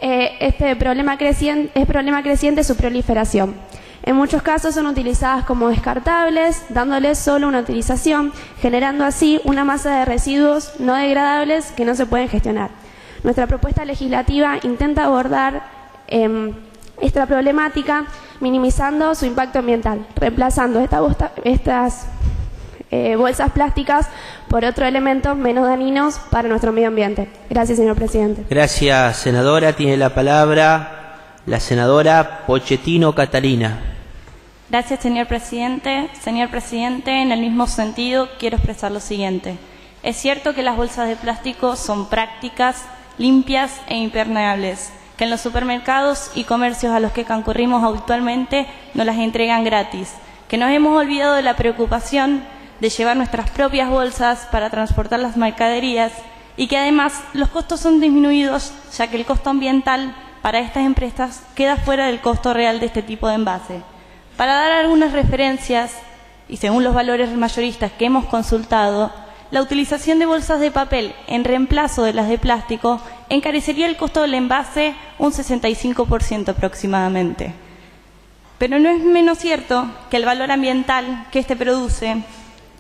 Es problema creciente su proliferación. En muchos casos son utilizadas como descartables, dándoles solo una utilización, generando así una masa de residuos no degradables que no se pueden gestionar. Nuestra propuesta legislativa intenta abordar esta problemática minimizando su impacto ambiental, reemplazando estas bolsas plásticas por otros elementos menos dañinos para nuestro medio ambiente. Gracias, señor presidente. Gracias, senadora. Tiene la palabra la senadora Pochettino Catalina. Gracias, señor presidente. Señor presidente, en el mismo sentido quiero expresar lo siguiente. Es cierto que las bolsas de plástico son prácticas, limpias e impermeables, que en los supermercados y comercios a los que concurrimos habitualmente nos las entregan gratis, que nos hemos olvidado de la preocupación de llevar nuestras propias bolsas para transportar las mercaderías y que además los costos son disminuidos, ya que el costo ambiental para estas empresas queda fuera del costo real de este tipo de envase. Para dar algunas referencias, y según los valores mayoristas que hemos consultado, la utilización de bolsas de papel en reemplazo de las de plástico encarecería el costo del envase un 65% aproximadamente. Pero no es menos cierto que el valor ambiental que este produce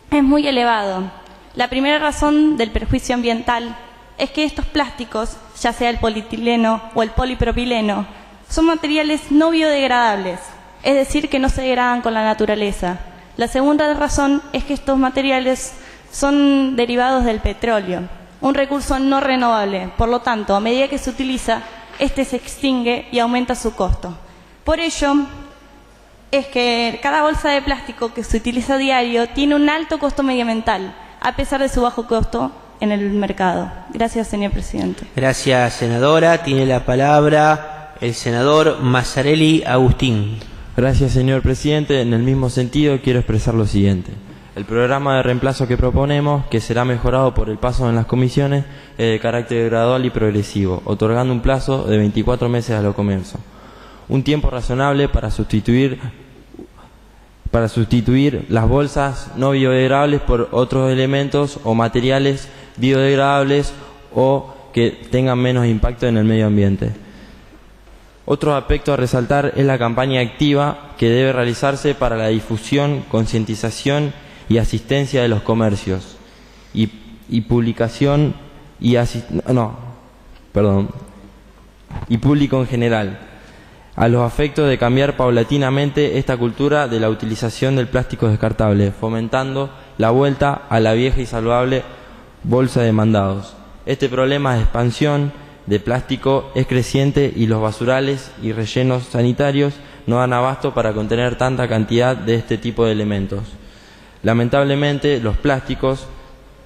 es muy elevado. La primera razón del perjuicio ambiental es que estos plásticos, ya sea el polietileno o el polipropileno, son materiales no biodegradables, es decir, que no se degradan con la naturaleza. La segunda razón es que estos materiales son derivados del petróleo, un recurso no renovable. Por lo tanto, a medida que se utiliza, este se extingue y aumenta su costo. Por ello, es que cada bolsa de plástico que se utiliza a diario tiene un alto costo medioambiental, a pesar de su bajo costo en el mercado. Gracias, señor presidente. Gracias, senadora. Tiene la palabra el senador Mazzarelli Agustín. Gracias, señor presidente. En el mismo sentido, quiero expresar lo siguiente. El programa de reemplazo que proponemos, que será mejorado por el paso en las comisiones, es de carácter gradual y progresivo, otorgando un plazo de 24 meses a los comercios. Un tiempo razonable para sustituir las bolsas no biodegradables por otros elementos o materiales biodegradables o que tengan menos impacto en el medio ambiente. Otro aspecto a resaltar es la campaña activa que debe realizarse para la difusión, concientización y asistencia de los comercios y publicación y público en general, a los efectos de cambiar paulatinamente esta cultura de la utilización del plástico descartable, fomentando la vuelta a la vieja y saludable bolsa de mandados. Este problema de expansión de plástico es creciente y los basurales y rellenos sanitarios no dan abasto para contener tanta cantidad de este tipo de elementos. Lamentablemente, los plásticos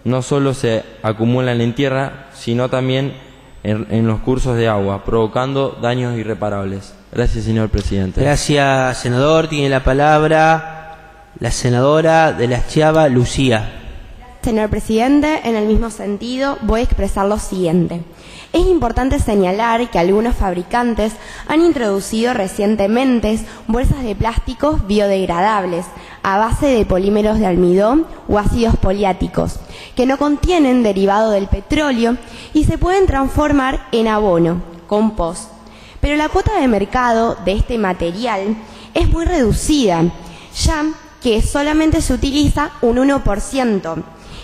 no solo se acumulan en tierra, sino también en los cursos de agua, provocando daños irreparables. Gracias, señor presidente. Gracias, senador. Tiene la palabra la senadora de Las Chiava, Lucía. Señor presidente, en el mismo sentido voy a expresar lo siguiente. Es importante señalar que algunos fabricantes han introducido recientemente bolsas de plásticos biodegradables a base de polímeros de almidón o ácidos poliáticos que no contienen derivado del petróleo y se pueden transformar en abono, compost. Pero la cuota de mercado de este material es muy reducida, ya que solamente se utiliza un 1%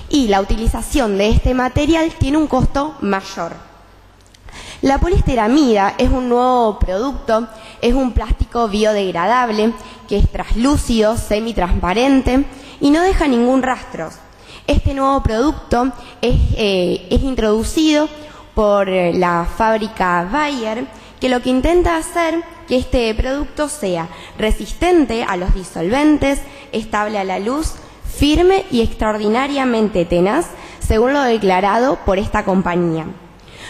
y la utilización de este material tiene un costo mayor. La poliesteramida es un nuevo producto, es un plástico biodegradable que es translúcido, semitransparente y no deja ningún rastro. Este nuevo producto es introducido por la fábrica Bayer, que lo que intenta hacer que este producto sea resistente a los disolventes, estable a la luz, firme y extraordinariamente tenaz, según lo declarado por esta compañía.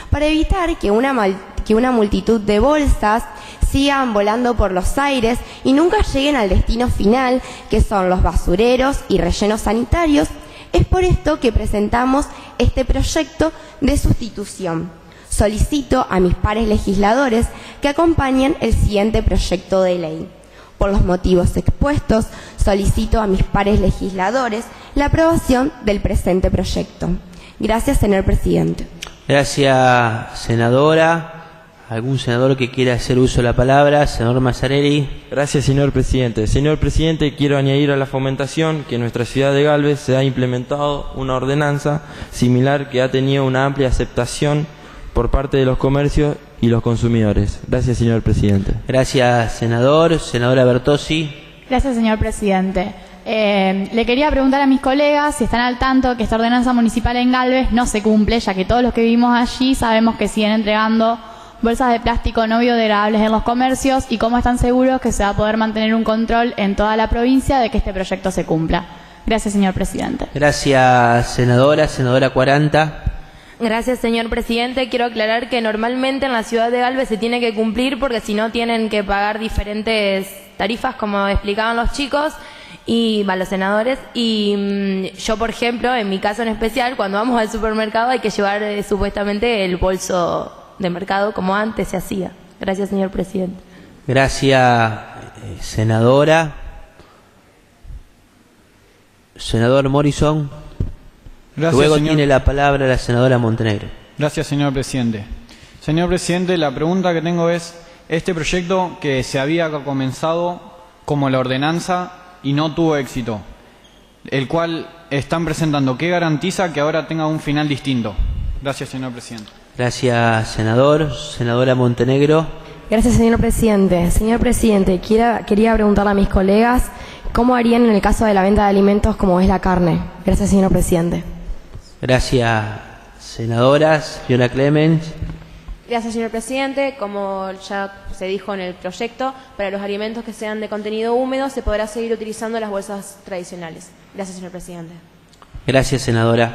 Para evitar que una multitud de bolsas sigan volando por los aires y nunca lleguen al destino final, que son los basureros y rellenos sanitarios, es por esto que presentamos este proyecto de sustitución. Solicito a mis pares legisladores que acompañen el siguiente proyecto de ley. Por los motivos expuestos, solicito a mis pares legisladores la aprobación del presente proyecto. Gracias, señor presidente. Gracias, senadora. ¿Algún senador que quiera hacer uso de la palabra? Senador Mazzarelli. Gracias, señor presidente. Señor presidente, quiero añadir a la fomentación que en nuestra ciudad de Galvez se ha implementado una ordenanza similar que ha tenido una amplia aceptación por parte de los comercios y los consumidores. Gracias, señor presidente. Gracias, senador. Senadora Bertossi. Gracias, señor presidente. Le quería preguntar a mis colegas si están al tanto que esta ordenanza municipal en Galvez no se cumple, ya que todos los que vivimos allí sabemos que siguen entregando bolsas de plástico no biodegradables en los comercios y cómo están seguros que se va a poder mantener un control en toda la provincia de que este proyecto se cumpla. Gracias, señor presidente. Gracias, senadora. Senadora 40. Gracias, señor presidente. Quiero aclarar que normalmente en la ciudad de Galvez se tiene que cumplir porque si no tienen que pagar diferentes tarifas, como explicaban los chicos y los senadores. Y yo, por ejemplo, en mi caso en especial, cuando vamos al supermercado hay que llevar supuestamente el bolso de mercado como antes se hacía. Gracias, señor presidente. Gracias, senadora. Senador Morrison. Gracias, Luego señor. tiene la palabra la senadora Montenegro. Gracias, señor presidente. Señor presidente, la pregunta que tengo es, este proyecto que se había comenzado como la ordenanza y no tuvo éxito, el cual están presentando, ¿qué garantiza que ahora tenga un final distinto? Gracias, señor presidente. Gracias, senador. Senadora Montenegro. Gracias, señor presidente. Señor presidente, quería preguntarle a mis colegas cómo harían en el caso de la venta de alimentos como es la carne. Gracias, señor presidente. Gracias, senadoras. Fiona Clemens. Gracias, señor presidente. Como ya se dijo en el proyecto, para los alimentos que sean de contenido húmedo se podrá seguir utilizando las bolsas tradicionales. Gracias, señor presidente. Gracias, senadora.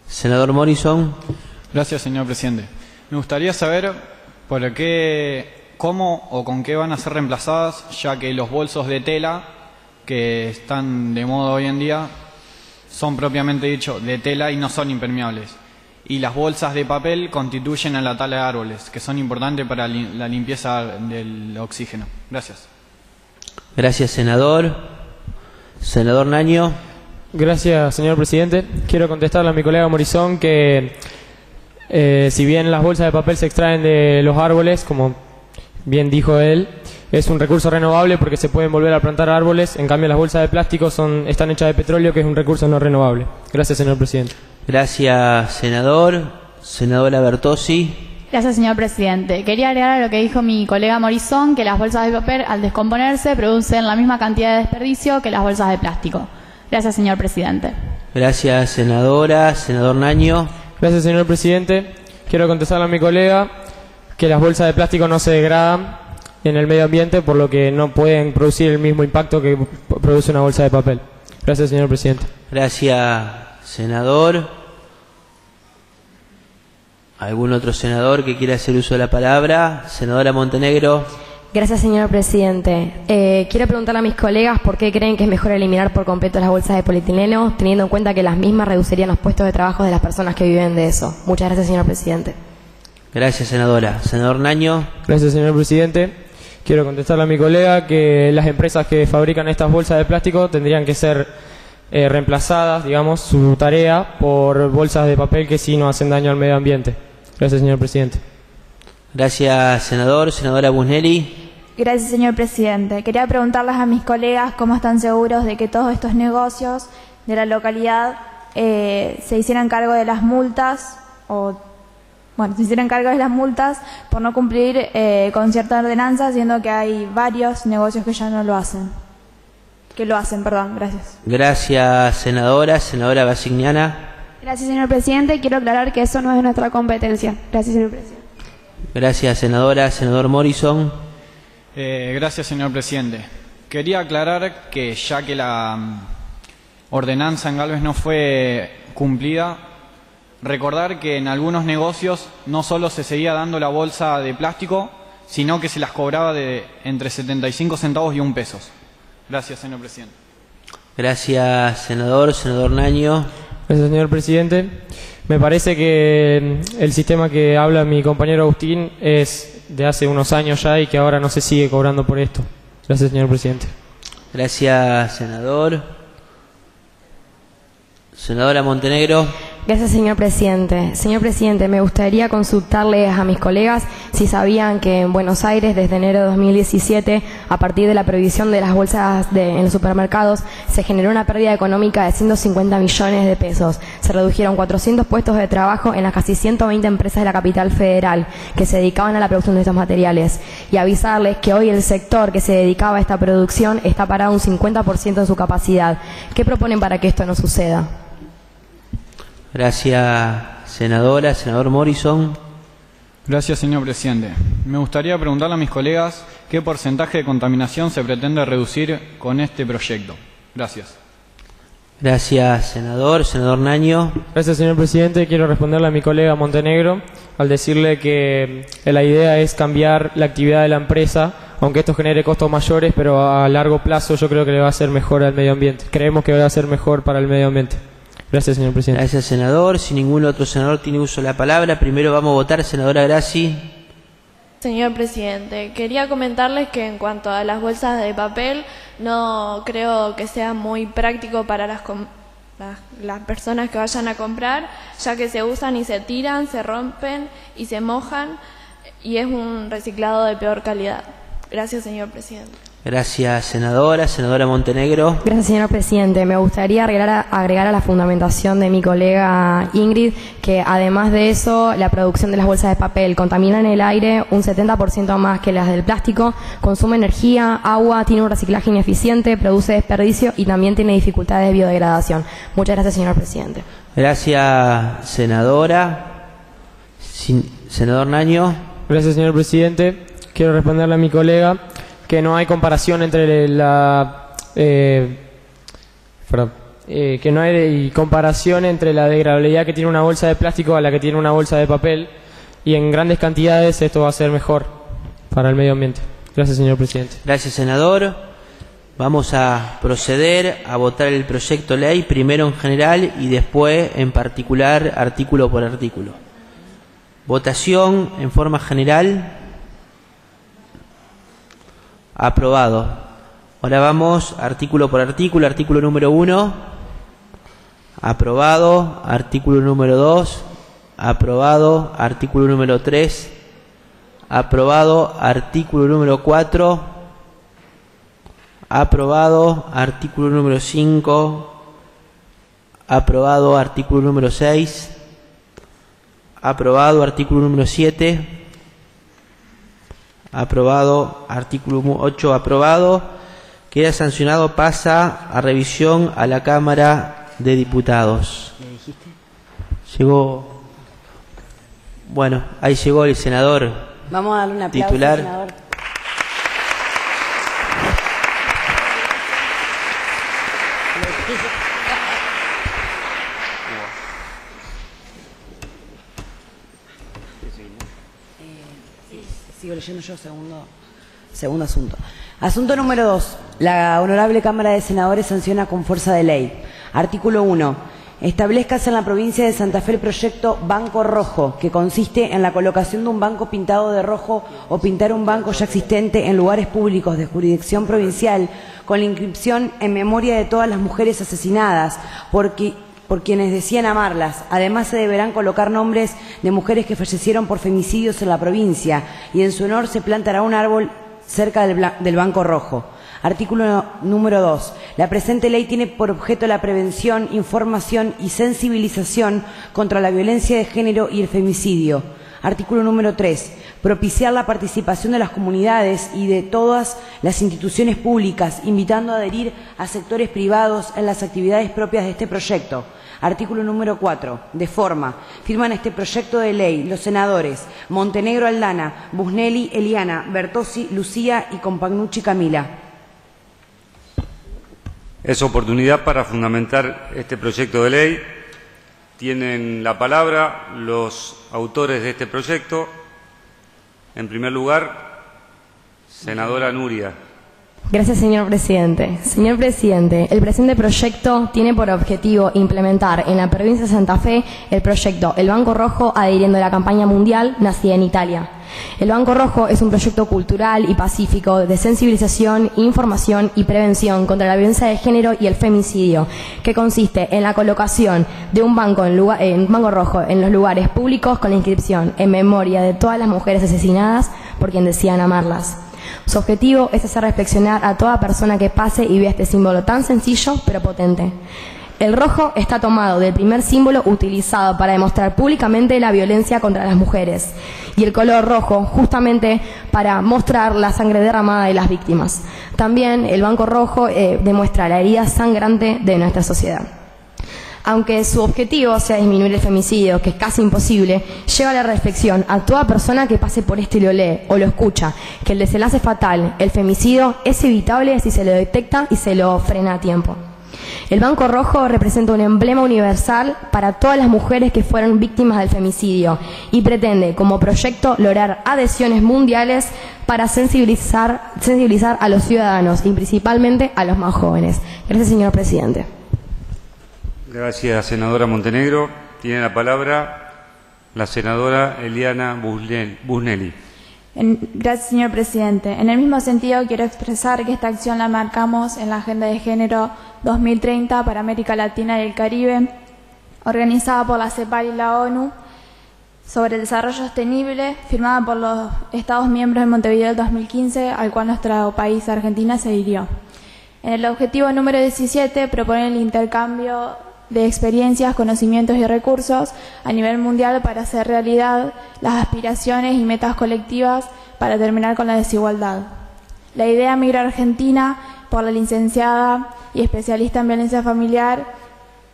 Senador Morrison. Gracias, señor presidente. Me gustaría saber por qué, cómo o con qué van a ser reemplazadas, ya que los bolsos de tela que están de moda hoy en día son propiamente dicho de tela y no son impermeables. Y las bolsas de papel constituyen a la tala de árboles, que son importantes para la limpieza del oxígeno. Gracias. Gracias, senador. Senador Naño. Gracias, señor presidente. Quiero contestarle a mi colega Morizón que si bien las bolsas de papel se extraen de los árboles, como bien dijo él, es un recurso renovable porque se pueden volver a plantar árboles. En cambio, las bolsas de plástico están hechas de petróleo, que es un recurso no renovable. Gracias, señor presidente. Gracias, senador. Senadora Bertossi. Gracias, señor presidente. Quería agregar a lo que dijo mi colega Morizón, que las bolsas de papel, al descomponerse, producen la misma cantidad de desperdicio que las bolsas de plástico. Gracias, señor presidente. Gracias, senadora. Senador Naño. Gracias, señor presidente. Quiero contestarle a mi colega que las bolsas de plástico no se degradan en el medio ambiente, por lo que no pueden producir el mismo impacto que produce una bolsa de papel. Gracias, señor presidente. Gracias, senador. ¿Algún otro senador que quiera hacer uso de la palabra? Senadora Montenegro. Gracias, señor presidente. Quiero preguntarle a mis colegas por qué creen que es mejor eliminar por completo las bolsas de polietileno, teniendo en cuenta que las mismas reducirían los puestos de trabajo de las personas que viven de eso. Muchas gracias, señor presidente. Gracias, senadora. Senador Naño. Gracias, señor presidente. Quiero contestarle a mi colega que las empresas que fabrican estas bolsas de plástico tendrían que ser reemplazadas, digamos, su tarea por bolsas de papel que sí no hacen daño al medio ambiente. Gracias, señor presidente. Gracias, senador. Senadora Busnelli. Gracias, señor presidente. Quería preguntarles a mis colegas cómo están seguros de que todos estos negocios de la localidad se hicieran cargo de las multas se hicieran cargo de las multas por no cumplir con cierta ordenanza, siendo que hay varios negocios que ya no lo hacen. Gracias. Gracias, senadora. Senadora Basigniana. Gracias, señor presidente. Quiero aclarar que eso no es de nuestra competencia. Gracias, señor presidente. Gracias, senadora. Senador Morrison. Gracias, señor presidente. Quería aclarar que ya que la ordenanza en Galvez no fue cumplida, recordar que en algunos negocios no solo se seguía dando la bolsa de plástico, sino que se las cobraba de entre 75 centavos y 1 peso. Gracias, señor presidente. Gracias, senador. Senador Naño. Gracias, señor presidente. Me parece que el sistema que habla mi compañero Agustín es de hace unos años ya y que ahora no se sigue cobrando por esto. Gracias, señor presidente. Gracias, senador. Senadora Montenegro. Gracias, señor presidente. Señor presidente, me gustaría consultarles a mis colegas si sabían que en Buenos Aires, desde enero de 2017, a partir de la prohibición de las bolsas en los supermercados, se generó una pérdida económica de 150 millones de pesos. Se redujeron 400 puestos de trabajo en las casi 120 empresas de la capital federal que se dedicaban a la producción de estos materiales. Y avisarles que hoy el sector que se dedicaba a esta producción está parado un 50% de su capacidad. ¿Qué proponen para que esto no suceda? Gracias, senadora. Senador Morrison. Gracias, señor presidente. Me gustaría preguntarle a mis colegas qué porcentaje de contaminación se pretende reducir con este proyecto. Gracias. Gracias, senador. Senador Naño. Gracias, señor presidente. Quiero responderle a mi colega Montenegro al decirle que la idea es cambiar la actividad de la empresa, aunque esto genere costos mayores, pero a largo plazo yo creo que le va a ser mejor al medio ambiente. Creemos que va a ser mejor para el medio ambiente. Gracias, señor presidente. Gracias, senador. Si ningún otro senador tiene uso de la palabra, primero vamos a votar. Senadora Grassi. Señor presidente, quería comentarles que en cuanto a las bolsas de papel, no creo que sea muy práctico para las personas que vayan a comprar, ya que se usan y se tiran, se rompen y se mojan, y es un reciclado de peor calidad. Gracias, señor presidente. Gracias, senadora. Senadora Montenegro. Gracias, señor presidente. Me gustaría agregar a la fundamentación de mi colega Ingrid que, además de eso, la producción de las bolsas de papel contaminan el aire un 70% más que las del plástico, consume energía, agua, tiene un reciclaje ineficiente, produce desperdicio y también tiene dificultades de biodegradación. Muchas gracias, señor presidente. Gracias, senadora. Senador Naño. Gracias, señor presidente. Quiero responderle a mi colega que no hay comparación entre que no hay comparación entre la degradabilidad que tiene una bolsa de plástico a la que tiene una bolsa de papel, y en grandes cantidades esto va a ser mejor para el medio ambiente. Gracias, señor presidente. Gracias, senador. Vamos a proceder a votar el proyecto de ley, primero en general y después en particular, artículo por artículo. Votación en forma general. Aprobado. Ahora vamos artículo por artículo. Artículo número 1. Aprobado. Artículo número 2. Aprobado. Artículo número 3. Aprobado. Artículo número 4. Aprobado. Artículo número 5. Aprobado. Artículo número 6. Aprobado. Artículo número 7. Aprobado. Artículo 8. Aprobado. Queda sancionado. Pasa a revisión a la Cámara de Diputados. Llegó. Bueno, ahí llegó el senador. Vamos a darle un aplauso titular. al senador. Sigo leyendo yo, segundo asunto. Asunto número 2. La Honorable Cámara de Senadores sanciona con fuerza de ley. Artículo 1. Establezcase en la provincia de Santa Fe el proyecto Banco Rojo, que consiste en la colocación de un banco pintado de rojo o pintar un banco ya existente en lugares públicos de jurisdicción provincial con la inscripción en memoria de todas las mujeres asesinadas por quienes decían amarlas. Además, se deberán colocar nombres de mujeres que fallecieron por femicidios en la provincia y en su honor se plantará un árbol cerca del Banco Rojo. Artículo número 2. La presente ley tiene por objeto la prevención, información y sensibilización contra la violencia de género y el femicidio. Artículo número 3. Propiciar la participación de las comunidades y de todas las instituciones públicas, invitando a adherir a sectores privados en las actividades propias de este proyecto. Artículo número 4. De forma. Firman este proyecto de ley los senadores Montenegro Aldana, Busnelli Eliana, Bertozzi Lucía y Compagnucci Camila. Es oportunidad para fundamentar este proyecto de ley. Tienen la palabra los autores de este proyecto. En primer lugar, senadora Nuria. Gracias, señor presidente. Señor presidente, el presente proyecto tiene por objetivo implementar en la provincia de Santa Fe el proyecto El Banco Rojo, adhiriendo a la campaña mundial nacida en Italia. El Banco Rojo es un proyecto cultural y pacífico de sensibilización, información y prevención contra la violencia de género y el femicidio, que consiste en la colocación de un banco rojo en los lugares públicos con la inscripción en memoria de todas las mujeres asesinadas por quien decían amarlas. Su objetivo es hacer reflexionar a toda persona que pase y vea este símbolo tan sencillo pero potente. El rojo está tomado del primer símbolo utilizado para demostrar públicamente la violencia contra las mujeres, y el color rojo justamente para mostrar la sangre derramada de las víctimas. También el Banco Rojo demuestra la herida sangrante de nuestra sociedad. Aunque su objetivo sea disminuir el femicidio, que es casi imposible, lleva a la reflexión a toda persona que pase por esto y lo lee o lo escucha, que el desenlace fatal, el femicidio, es evitable si se lo detecta y se lo frena a tiempo. El Banco Rojo representa un emblema universal para todas las mujeres que fueron víctimas del femicidio y pretende, como proyecto, lograr adhesiones mundiales para sensibilizar a los ciudadanos y principalmente a los más jóvenes. Gracias, señor presidente. Gracias, senadora Montenegro. Tiene la palabra la senadora Eliana Busnelli. Gracias, señor presidente. En el mismo sentido, quiero expresar que esta acción la marcamos en la Agenda de Género 2030 para América Latina y el Caribe, organizada por la CEPAL y la ONU, sobre el desarrollo sostenible, firmada por los Estados miembros de Montevideo del 2015, al cual nuestro país, Argentina, se adhirió. En el objetivo número 17 propone el intercambio de experiencias, conocimientos y recursos a nivel mundial para hacer realidad las aspiraciones y metas colectivas para terminar con la desigualdad. La idea migra a Argentina por la licenciada y especialista en violencia familiar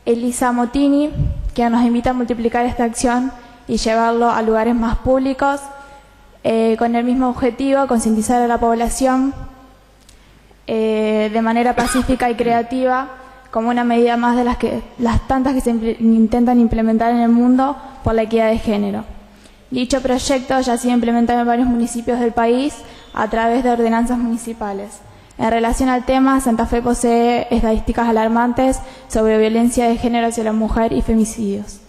Elisa Motini, que nos invita a multiplicar esta acción y llevarlo a lugares más públicos, con el mismo objetivo, concientizar a la población de manera pacífica y creativa, como una medida más de las tantas que se intentan implementar en el mundo por la equidad de género. Dicho proyecto ya ha sido implementado en varios municipios del país a través de ordenanzas municipales. En relación al tema, Santa Fe posee estadísticas alarmantes sobre violencia de género hacia la mujer y femicidios.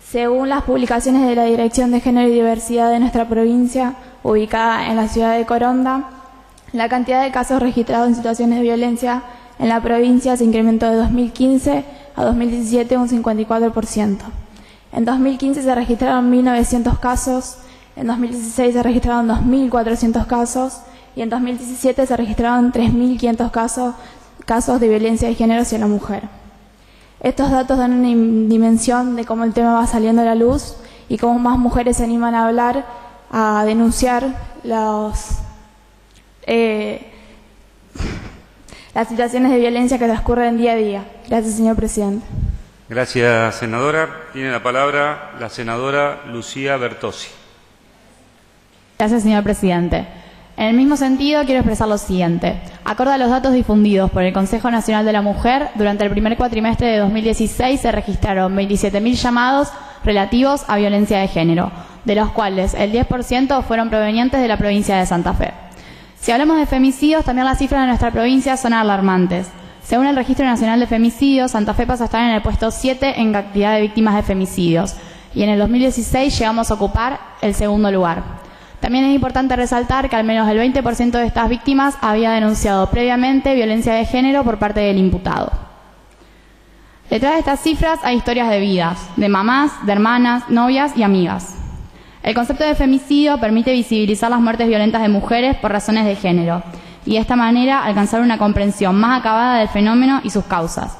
Según las publicaciones de la Dirección de Género y Diversidad de nuestra provincia, ubicada en la ciudad de Coronda, la cantidad de casos registrados en situaciones de violencia en la provincia se incrementó de 2015 a 2017 un 54%. En 2015 se registraron 1.900 casos, en 2016 se registraron 2.400 casos y en 2017 se registraron 3.500 casos de violencia de género hacia la mujer. Estos datos dan una dimensión de cómo el tema va saliendo a la luz y cómo más mujeres se animan a hablar, a denunciar las situaciones de violencia que transcurren día a día. Gracias, señor presidente. Gracias, senadora. Tiene la palabra la senadora Lucía Bertossi. Gracias, señor presidente. En el mismo sentido, quiero expresar lo siguiente. Acorde a los datos difundidos por el Consejo Nacional de la Mujer, durante el primer cuatrimestre de 2016 se registraron 27.000 llamados relativos a violencia de género, de los cuales el 10% fueron provenientes de la provincia de Santa Fe. Si hablamos de femicidios, también las cifras de nuestra provincia son alarmantes. Según el Registro Nacional de Femicidios, Santa Fe pasa a estar en el puesto 7 en cantidad de víctimas de femicidios, y en el 2016 llegamos a ocupar el segundo lugar. También es importante resaltar que al menos el 20% de estas víctimas había denunciado previamente violencia de género por parte del imputado. Detrás de estas cifras hay historias de vidas, de mamás, de hermanas, novias y amigas. El concepto de femicidio permite visibilizar las muertes violentas de mujeres por razones de género y de esta manera alcanzar una comprensión más acabada del fenómeno y sus causas.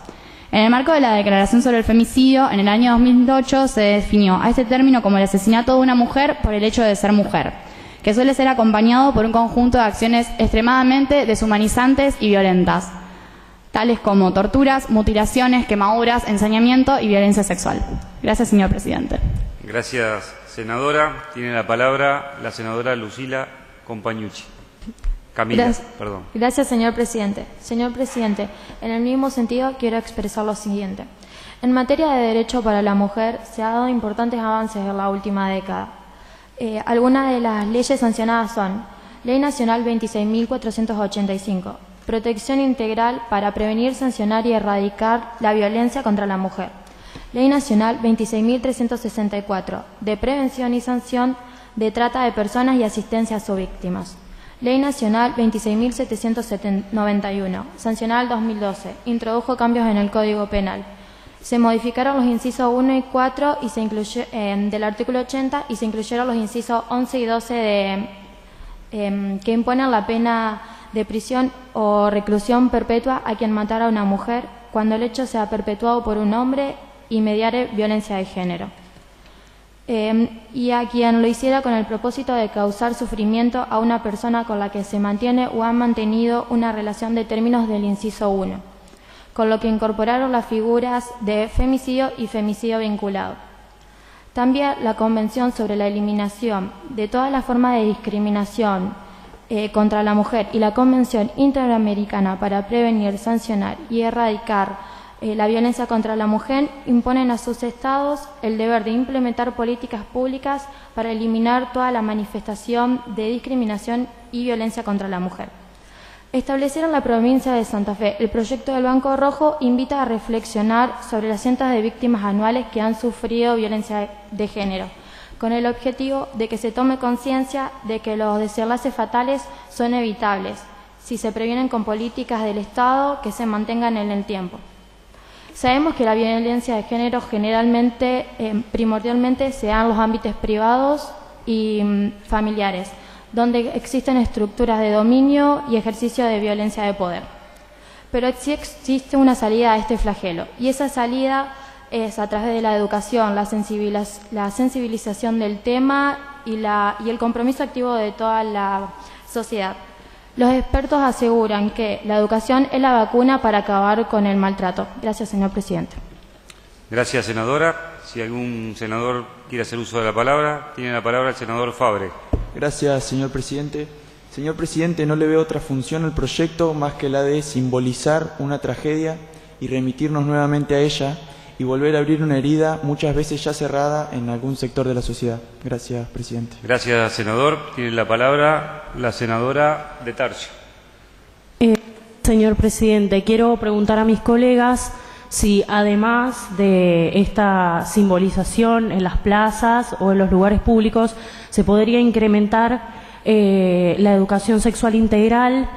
En el marco de la Declaración sobre el Femicidio, en el año 2008 se definió a este término como el asesinato de una mujer por el hecho de ser mujer, que suele ser acompañado por un conjunto de acciones extremadamente deshumanizantes y violentas, tales como torturas, mutilaciones, quemaduras, ensañamiento y violencia sexual. Gracias, señor presidente. Gracias, senadora. Tiene la palabra la senadora Lucila Compañucci. Perdón. Gracias, señor presidente. Señor presidente, en el mismo sentido quiero expresar lo siguiente. En materia de derecho para la mujer se han dado importantes avances en la última década. Algunas de las leyes sancionadas son Ley Nacional 26.485, protección integral para prevenir, sancionar y erradicar la violencia contra la mujer. Ley Nacional 26.364, de prevención y sanción de trata de personas y asistencia a sus víctimas. Ley Nacional 26.791, sancionada en 2012, introdujo cambios en el Código Penal. Se modificaron los incisos 1 y 4 y se incluyó, del artículo 80 y se incluyeron los incisos 11 y 12 que imponen la pena de prisión o reclusión perpetua a quien matara a una mujer cuando el hecho sea perpetuado por un hombre y mediare violencia de género. Y a quien lo hiciera con el propósito de causar sufrimiento a una persona con la que se mantiene o ha mantenido una relación de términos del inciso 1, con lo que incorporaron las figuras de femicidio y femicidio vinculado. También la Convención sobre la eliminación de todas las formas de discriminación contra la mujer y la Convención Interamericana para prevenir, sancionar y erradicar la violencia contra la mujer imponen a sus estados el deber de implementar políticas públicas para eliminar toda la manifestación de discriminación y violencia contra la mujer. Establecieron en la provincia de Santa Fe el proyecto del Banco Rojo invita a reflexionar sobre las cientos de víctimas anuales que han sufrido violencia de género, con el objetivo de que se tome conciencia de que los desenlaces fatales son evitables si se previenen con políticas del Estado que se mantengan en el tiempo. Sabemos que la violencia de género generalmente, primordialmente, se da en los ámbitos privados y familiares, donde existen estructuras de dominio y ejercicio de violencia de poder. Pero sí existe una salida a este flagelo, y esa salida es a través de la educación, la sensibilización del tema y el compromiso activo de toda la sociedad. Los expertos aseguran que la educación es la vacuna para acabar con el maltrato. Gracias, señor presidente. Gracias, senadora. Si algún senador quiere hacer uso de la palabra, tiene la palabra el senador Fabre. Gracias, señor presidente. Señor presidente, no le veo otra función al proyecto más que la de simbolizar una tragedia y remitirnos nuevamente a ella y volver a abrir una herida muchas veces ya cerrada en algún sector de la sociedad. Gracias, presidente. Gracias, senador. Tiene la palabra la senadora de Tarcio. Señor presidente, quiero preguntar a mis colegas si además de esta simbolización en las plazas o en los lugares públicos se podría incrementar la educación sexual integral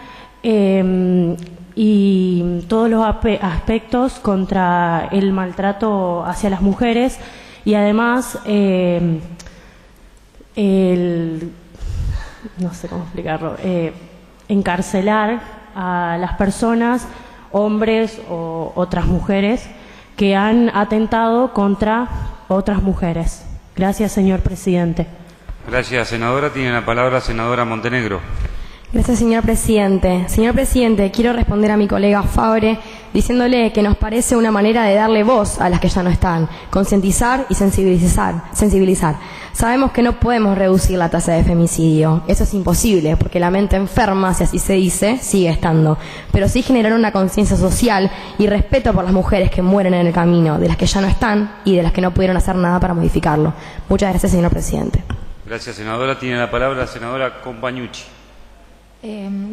y todos los aspectos contra el maltrato hacia las mujeres, y además no sé cómo explicarlo, encarcelar a las personas, hombres o otras mujeres que han atentado contra otras mujeres. Gracias, señor presidente. Gracias, senadora. Tiene la palabra la senadora Montenegro. Gracias, señor presidente. Señor presidente, quiero responder a mi colega Fabre diciéndole que nos parece una manera de darle voz a las que ya no están, concientizar y sensibilizar. Sabemos que no podemos reducir la tasa de femicidio, eso es imposible, porque la mente enferma, si así se dice, sigue estando. Pero sí generar una conciencia social y respeto por las mujeres que mueren en el camino, de las que ya no están y de las que no pudieron hacer nada para modificarlo. Muchas gracias, señor presidente. Gracias, senadora. Tiene la palabra la senadora Compañucci.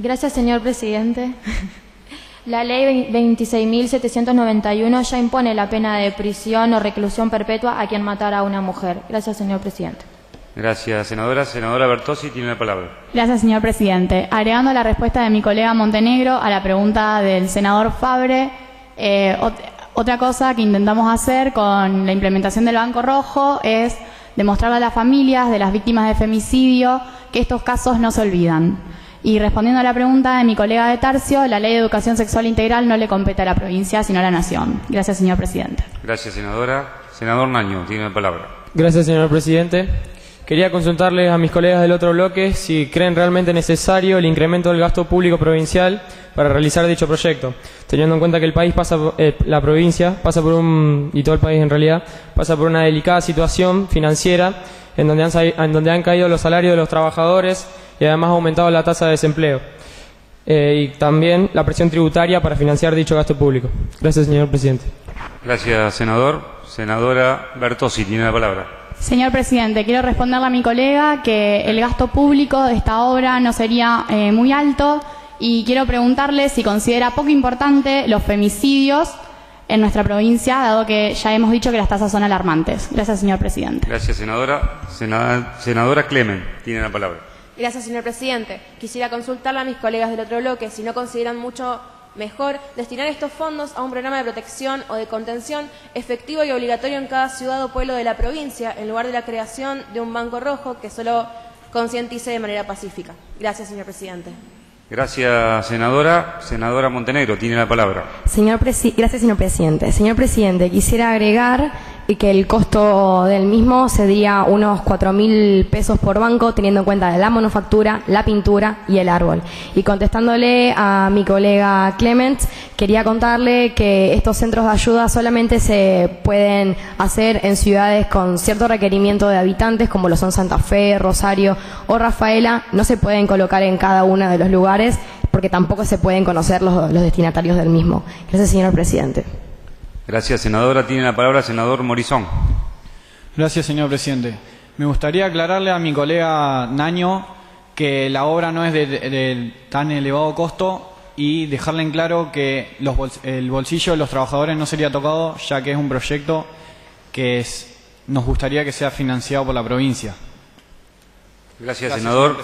Gracias, señor presidente. La ley 26.791 ya impone la pena de prisión o reclusión perpetua a quien matara a una mujer. Gracias, señor presidente. Gracias, senadora. Senadora Bertossi tiene la palabra. Gracias, señor presidente. Agregando la respuesta de mi colega Montenegro a la pregunta del senador Fabre, otra cosa que intentamos hacer con la implementación del Banco Rojo es demostrarle a las familias de las víctimas de femicidio que estos casos no se olvidan. Y respondiendo a la pregunta de mi colega de Tarcio, la Ley de Educación Sexual Integral no le compete a la provincia, sino a la Nación. Gracias, señor presidente. Gracias, senadora. Senador Naño tiene la palabra. Gracias, señor presidente. Quería consultarles a mis colegas del otro bloque si creen realmente necesario el incremento del gasto público provincial para realizar dicho proyecto, teniendo en cuenta que el país la provincia pasa por y todo el país en realidad, pasa por una delicada situación financiera en donde han caído los salarios de los trabajadores y además ha aumentado la tasa de desempleo y también la presión tributaria para financiar dicho gasto público. Gracias, señor presidente. Gracias, senador. Senadora Bertossi tiene la palabra. Señor presidente, quiero responderle a mi colega que el gasto público de esta obra no sería muy alto, y quiero preguntarle si considera poco importante los femicidios en nuestra provincia, dado que ya hemos dicho que las tasas son alarmantes. Gracias, señor presidente. Gracias, senadora. Senadora Clemen tiene la palabra. Gracias, señor presidente. Quisiera consultarle a mis colegas del otro bloque si no consideran mucho mejor destinar estos fondos a un programa de protección o de contención efectivo y obligatorio en cada ciudad o pueblo de la provincia, en lugar de la creación de un banco rojo que solo concientice de manera pacífica. Gracias, señor presidente. Gracias, senadora. Senadora Montenegro tiene la palabra. Gracias, señor presidente. Señor presidente, quisiera agregar que el costo del mismo sería unos 4.000 pesos por banco, teniendo en cuenta la manufactura, la pintura y el árbol. Y contestándole a mi colega Clement, quería contarle que estos centros de ayuda solamente se pueden hacer en ciudades con cierto requerimiento de habitantes, como lo son Santa Fe, Rosario o Rafaela. No se pueden colocar en cada uno de los lugares porque tampoco se pueden conocer los destinatarios del mismo. Gracias, señor presidente. Gracias, senadora. Tiene la palabra el senador Morizón. Gracias, señor presidente. Me gustaría aclararle a mi colega Naño que la obra no es de tan elevado costo y dejarle en claro que el bolsillo de los trabajadores no sería tocado, ya que es un proyecto que es nos gustaría que sea financiado por la provincia. Gracias, senador.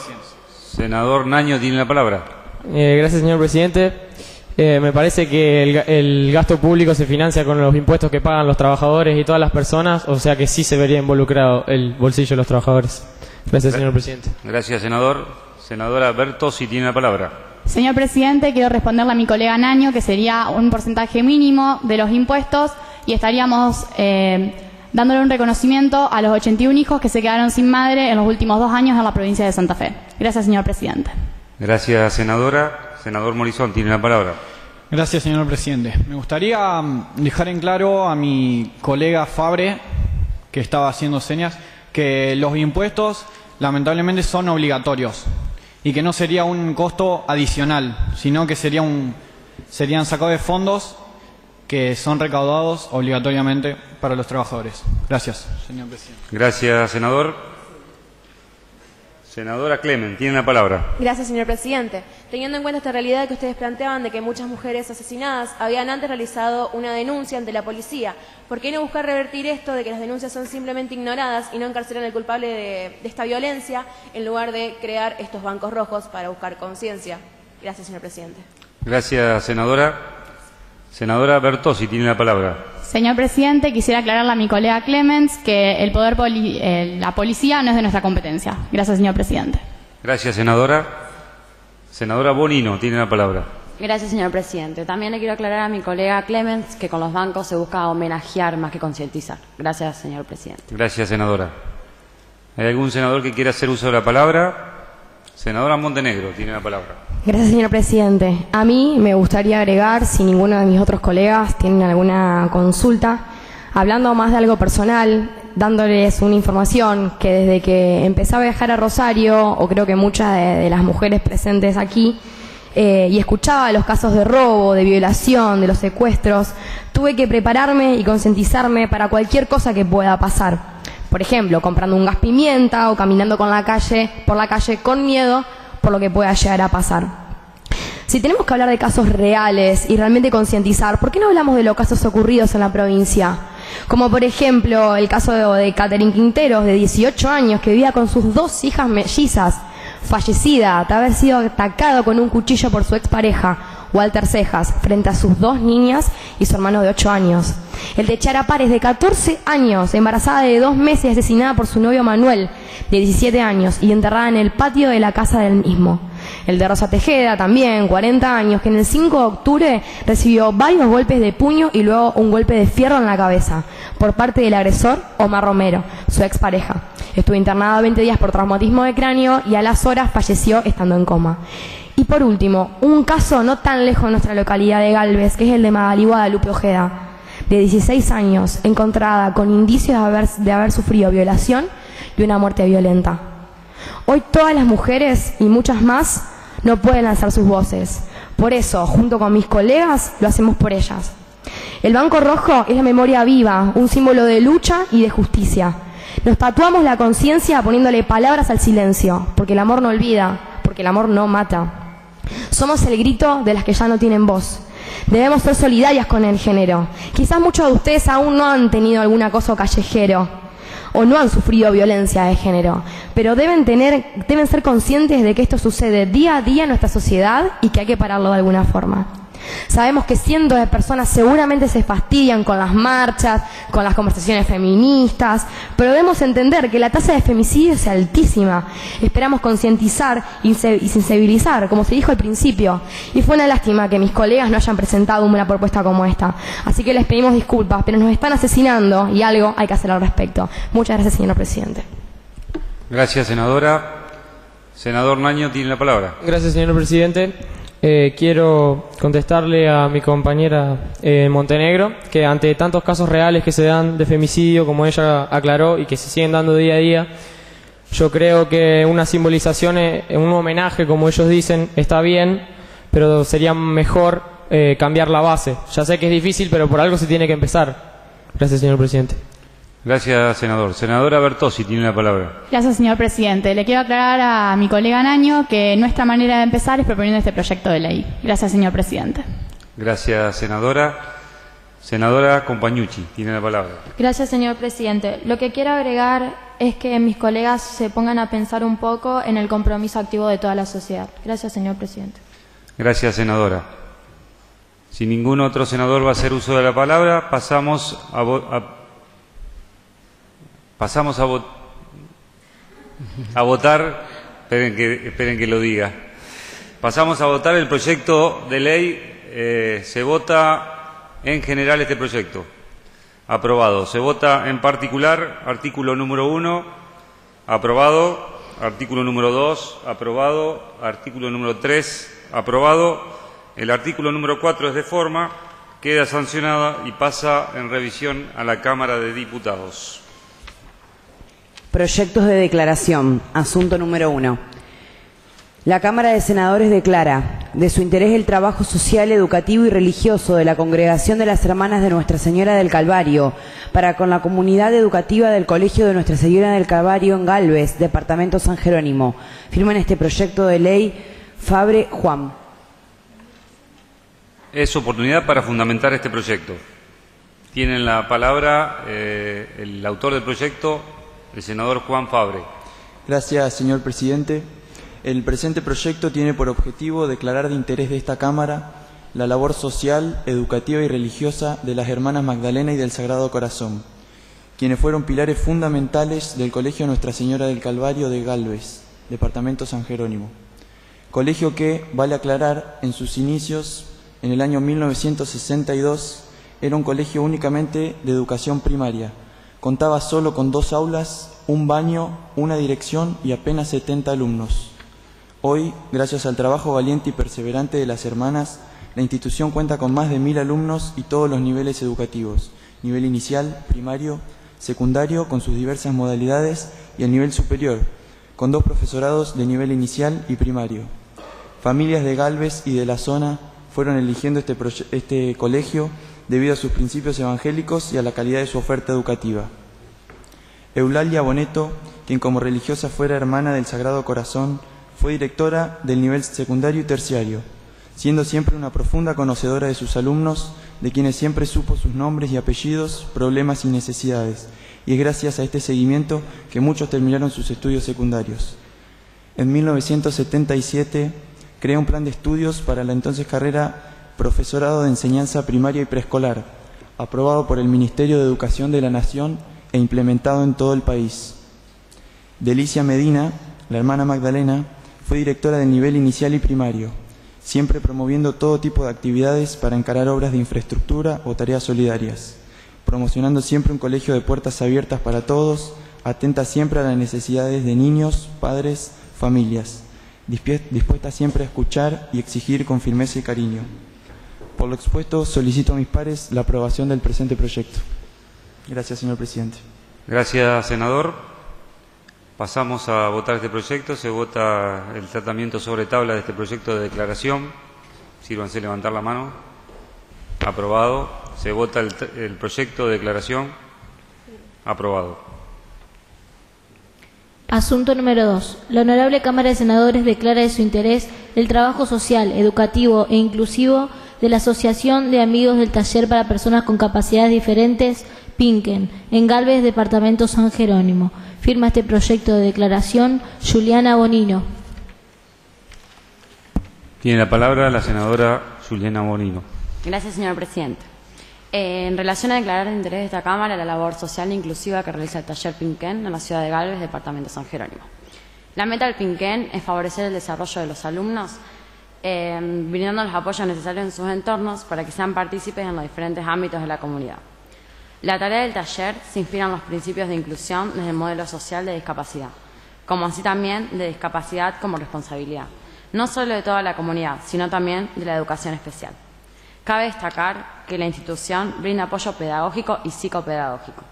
Senador Naño tiene la palabra. Gracias, señor presidente. Me parece que el gasto público se financia con los impuestos que pagan los trabajadores y todas las personas, o sea que sí se vería involucrado el bolsillo de los trabajadores. Gracias, señor presidente. Gracias, senador. Senadora Bertossi tiene la palabra. Señor presidente, quiero responderle a mi colega Naño que sería un porcentaje mínimo de los impuestos y estaríamos dándole un reconocimiento a los 81 hijos que se quedaron sin madre en los últimos 2 años en la provincia de Santa Fe. Gracias, señor presidente. Gracias, senadora. Senador Morizón tiene la palabra. Gracias, señor presidente. Me gustaría dejar en claro a mi colega Fabre, que estaba haciendo señas, que los impuestos lamentablemente son obligatorios y que no sería un costo adicional, sino que serían sacados de fondos que son recaudados obligatoriamente para los trabajadores. Gracias, señor presidente. Gracias, senador. Senadora Clement, tiene la palabra. Gracias, señor presidente. Teniendo en cuenta esta realidad que ustedes planteaban de que muchas mujeres asesinadas habían antes realizado una denuncia ante la policía, ¿por qué no buscar revertir esto de que las denuncias son simplemente ignoradas y no encarcelar al culpable de esta violencia en lugar de crear estos bancos rojos para buscar conciencia? Gracias, señor presidente. Gracias, senadora. Senadora Bertossi tiene la palabra. Señor presidente, quisiera aclararle a mi colega Clemens que la policía no es de nuestra competencia. Gracias, señor presidente. Gracias, senadora. Senadora Bonino tiene la palabra. Gracias, señor presidente. También le quiero aclarar a mi colega Clemens que con los bancos se busca homenajear más que concientizar. Gracias, señor presidente. Gracias, senadora. ¿Hay algún senador que quiera hacer uso de la palabra? Senadora Montenegro tiene la palabra. Gracias, señor presidente. A mí me gustaría agregar, si ninguno de mis otros colegas tienen alguna consulta, hablando más de algo personal, dándoles una información que desde que empecé a viajar a Rosario, o creo que muchas de las mujeres presentes aquí, y escuchaba los casos de robo, de violación, de los secuestros, tuve que prepararme y concientizarme para cualquier cosa que pueda pasar. Por ejemplo, comprando un gas pimienta o caminando por la calle con miedo por lo que pueda llegar a pasar. Si tenemos que hablar de casos reales y realmente concientizar, ¿por qué no hablamos de los casos ocurridos en la provincia? Como por ejemplo el caso de Catherine Quinteros, de 18 años, que vivía con sus 2 hijas mellizas, fallecida de haber sido atacado con un cuchillo por su expareja, Walter Cejas, frente a sus 2 niñas y su hermano de 8 años. El de Chara Párez, de 14 años, embarazada de 2 meses y asesinada por su novio Manuel, de 17 años, y enterrada en el patio de la casa del mismo. El de Rosa Tejeda, también, 40 años, que en el 5 de octubre recibió varios golpes de puño y luego un golpe de fierro en la cabeza, por parte del agresor Omar Romero, su expareja. Estuvo internada 20 días por traumatismo de cráneo y a las horas falleció estando en coma. Y por último, un caso no tan lejos de nuestra localidad de Galvez, que es el de Magalí Guadalupe Ojeda, de 16 años, encontrada con indicios de haber sufrido violación y una muerte violenta. Hoy todas las mujeres y muchas más no pueden lanzar sus voces. Por eso, junto con mis colegas, lo hacemos por ellas. El Banco Rojo es la memoria viva, un símbolo de lucha y de justicia. Nos tatuamos la conciencia poniéndole palabras al silencio, porque el amor no olvida, porque el amor no mata. Somos el grito de las que ya no tienen voz. Debemos ser solidarias con el género. Quizás muchos de ustedes aún no han tenido algún acoso callejero o no han sufrido violencia de género, pero deben ser conscientes de que esto sucede día a día en nuestra sociedad y que hay que pararlo de alguna forma. Sabemos que cientos de personas seguramente se fastidian con las marchas, con las conversaciones feministas, pero debemos entender que la tasa de femicidio es altísima. Esperamos concientizar y sensibilizar, como se dijo al principio, y fue una lástima que mis colegas no hayan presentado una propuesta como esta. Así que les pedimos disculpas, pero nos están asesinando y algo hay que hacer al respecto. Muchas gracias, señor presidente. Gracias, senadora. Senador Naño tiene la palabra. Gracias, señor presidente. Quiero contestarle a mi compañera Montenegro que ante tantos casos reales que se dan de femicidio, como ella aclaró, y que se siguen dando día a día, yo creo que una simbolización, un homenaje, como ellos dicen, está bien, pero sería mejor cambiar la base. Ya sé que es difícil, pero por algo se tiene que empezar. Gracias, señor presidente. Gracias, senador. Senadora Bertossi tiene la palabra. Gracias, señor presidente. Le quiero aclarar a mi colega Naño que nuestra manera de empezar es proponiendo este proyecto de ley. Gracias, señor presidente. Gracias, senadora. Senadora Compañucci, tiene la palabra. Gracias, señor presidente. Lo que quiero agregar es que mis colegas se pongan a pensar un poco en el compromiso activo de toda la sociedad. Gracias, señor presidente. Gracias, senadora. Si ningún otro senador va a hacer uso de la palabra, pasamos a votar. Esperen que lo diga. Pasamos a votar el proyecto de ley. Se vota en general este proyecto. Aprobado. Se vota en particular artículo número 1. Aprobado. Artículo número 2. Aprobado. Artículo número 3. Aprobado. El artículo número 4 es de forma. Queda sancionada y pasa en revisión a la Cámara de Diputados. Proyectos de declaración. Asunto número 1. La Cámara de Senadores declara de su interés el trabajo social, educativo y religioso de la Congregación de las Hermanas de Nuestra Señora del Calvario para con la comunidad educativa del Colegio de Nuestra Señora del Calvario en Galvez, Departamento San Jerónimo. Firman este proyecto de ley Fabre Juan. Es oportunidad para fundamentar este proyecto. Tienen la palabra el autor del proyecto, el senador Juan Fabre. Gracias, señor presidente. El presente proyecto tiene por objetivo declarar de interés de esta Cámara la labor social, educativa y religiosa de las Hermanas Magdalena y del Sagrado Corazón, quienes fueron pilares fundamentales del Colegio Nuestra Señora del Calvario de Galvez, Departamento San Jerónimo. Colegio que, vale aclarar, en sus inicios, en el año 1962, era un colegio únicamente de educación primaria. Contaba solo con 2 aulas, un baño, una dirección y apenas 70 alumnos. Hoy, gracias al trabajo valiente y perseverante de las hermanas, la institución cuenta con más de 1000 alumnos y todos los niveles educativos, nivel inicial, primario, secundario, con sus diversas modalidades, y el nivel superior, con 2 profesorados de nivel inicial y primario. Familias de Galvez y de la zona fueron eligiendo este colegio debido a sus principios evangélicos y a la calidad de su oferta educativa. Eulalia Boneto, quien como religiosa fuera hermana del Sagrado Corazón, fue directora del nivel secundario y terciario, siendo siempre una profunda conocedora de sus alumnos, de quienes siempre supo sus nombres y apellidos, problemas y necesidades, y es gracias a este seguimiento que muchos terminaron sus estudios secundarios. En 1977 crea un plan de estudios para la entonces carrera Profesorado de Enseñanza Primaria y Preescolar, aprobado por el Ministerio de Educación de la Nación e implementado en todo el país. Delicia Medina, la hermana Magdalena, fue directora del nivel inicial y primario, siempre promoviendo todo tipo de actividades para encarar obras de infraestructura o tareas solidarias, promocionando siempre un colegio de puertas abiertas para todos, atenta siempre a las necesidades de niños, padres, familias, dispuesta siempre a escuchar y exigir con firmeza y cariño. Por lo expuesto, solicito a mis pares la aprobación del presente proyecto. Gracias, señor presidente. Gracias, senador. Pasamos a votar este proyecto. Se vota el tratamiento sobre tabla de este proyecto de declaración. Sírvanse levantar la mano. Aprobado. Se vota el proyecto de declaración. Aprobado. Asunto número 2. La Honorable Cámara de Senadores declara de su interés el trabajo social, educativo e inclusivo de la Asociación de Amigos del Taller para Personas con Capacidades Diferentes, Pinken, en Galvez, Departamento San Jerónimo. Firma este proyecto de declaración Juliana Bonino. Tiene la palabra la senadora Juliana Bonino. Gracias, señor presidente. En relación a declarar de interés de esta Cámara la labor social e inclusiva que realiza el taller Pinken en la ciudad de Galvez, Departamento San Jerónimo. La meta del Pinken es favorecer el desarrollo de los alumnos, brindando los apoyos necesarios en sus entornos para que sean partícipes en los diferentes ámbitos de la comunidad. La tarea del taller se inspira en los principios de inclusión desde el modelo social de discapacidad, como así también de discapacidad como responsabilidad, no solo de toda la comunidad, sino también de la educación especial. Cabe destacar que la institución brinda apoyo pedagógico y psicopedagógico,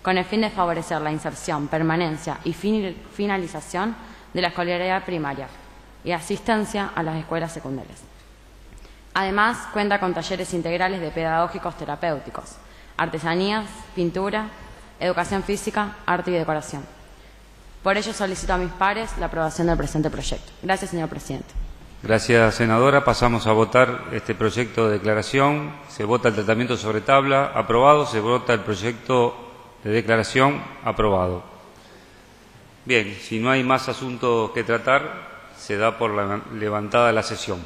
con el fin de favorecer la inserción, permanencia y finalización de la escolaridad primaria y asistencia a las escuelas secundarias. Además, cuenta con talleres integrales de pedagógicos terapéuticos, artesanías, pintura, educación física, arte y decoración. Por ello solicito a mis pares la aprobación del presente proyecto. Gracias, señor presidente. Gracias, senadora. Pasamos a votar este proyecto de declaración. Se vota el tratamiento sobre tabla. Aprobado. Se vota el proyecto de declaración. Aprobado. Bien, si no hay más asuntos que tratar, se da por levantada la sesión.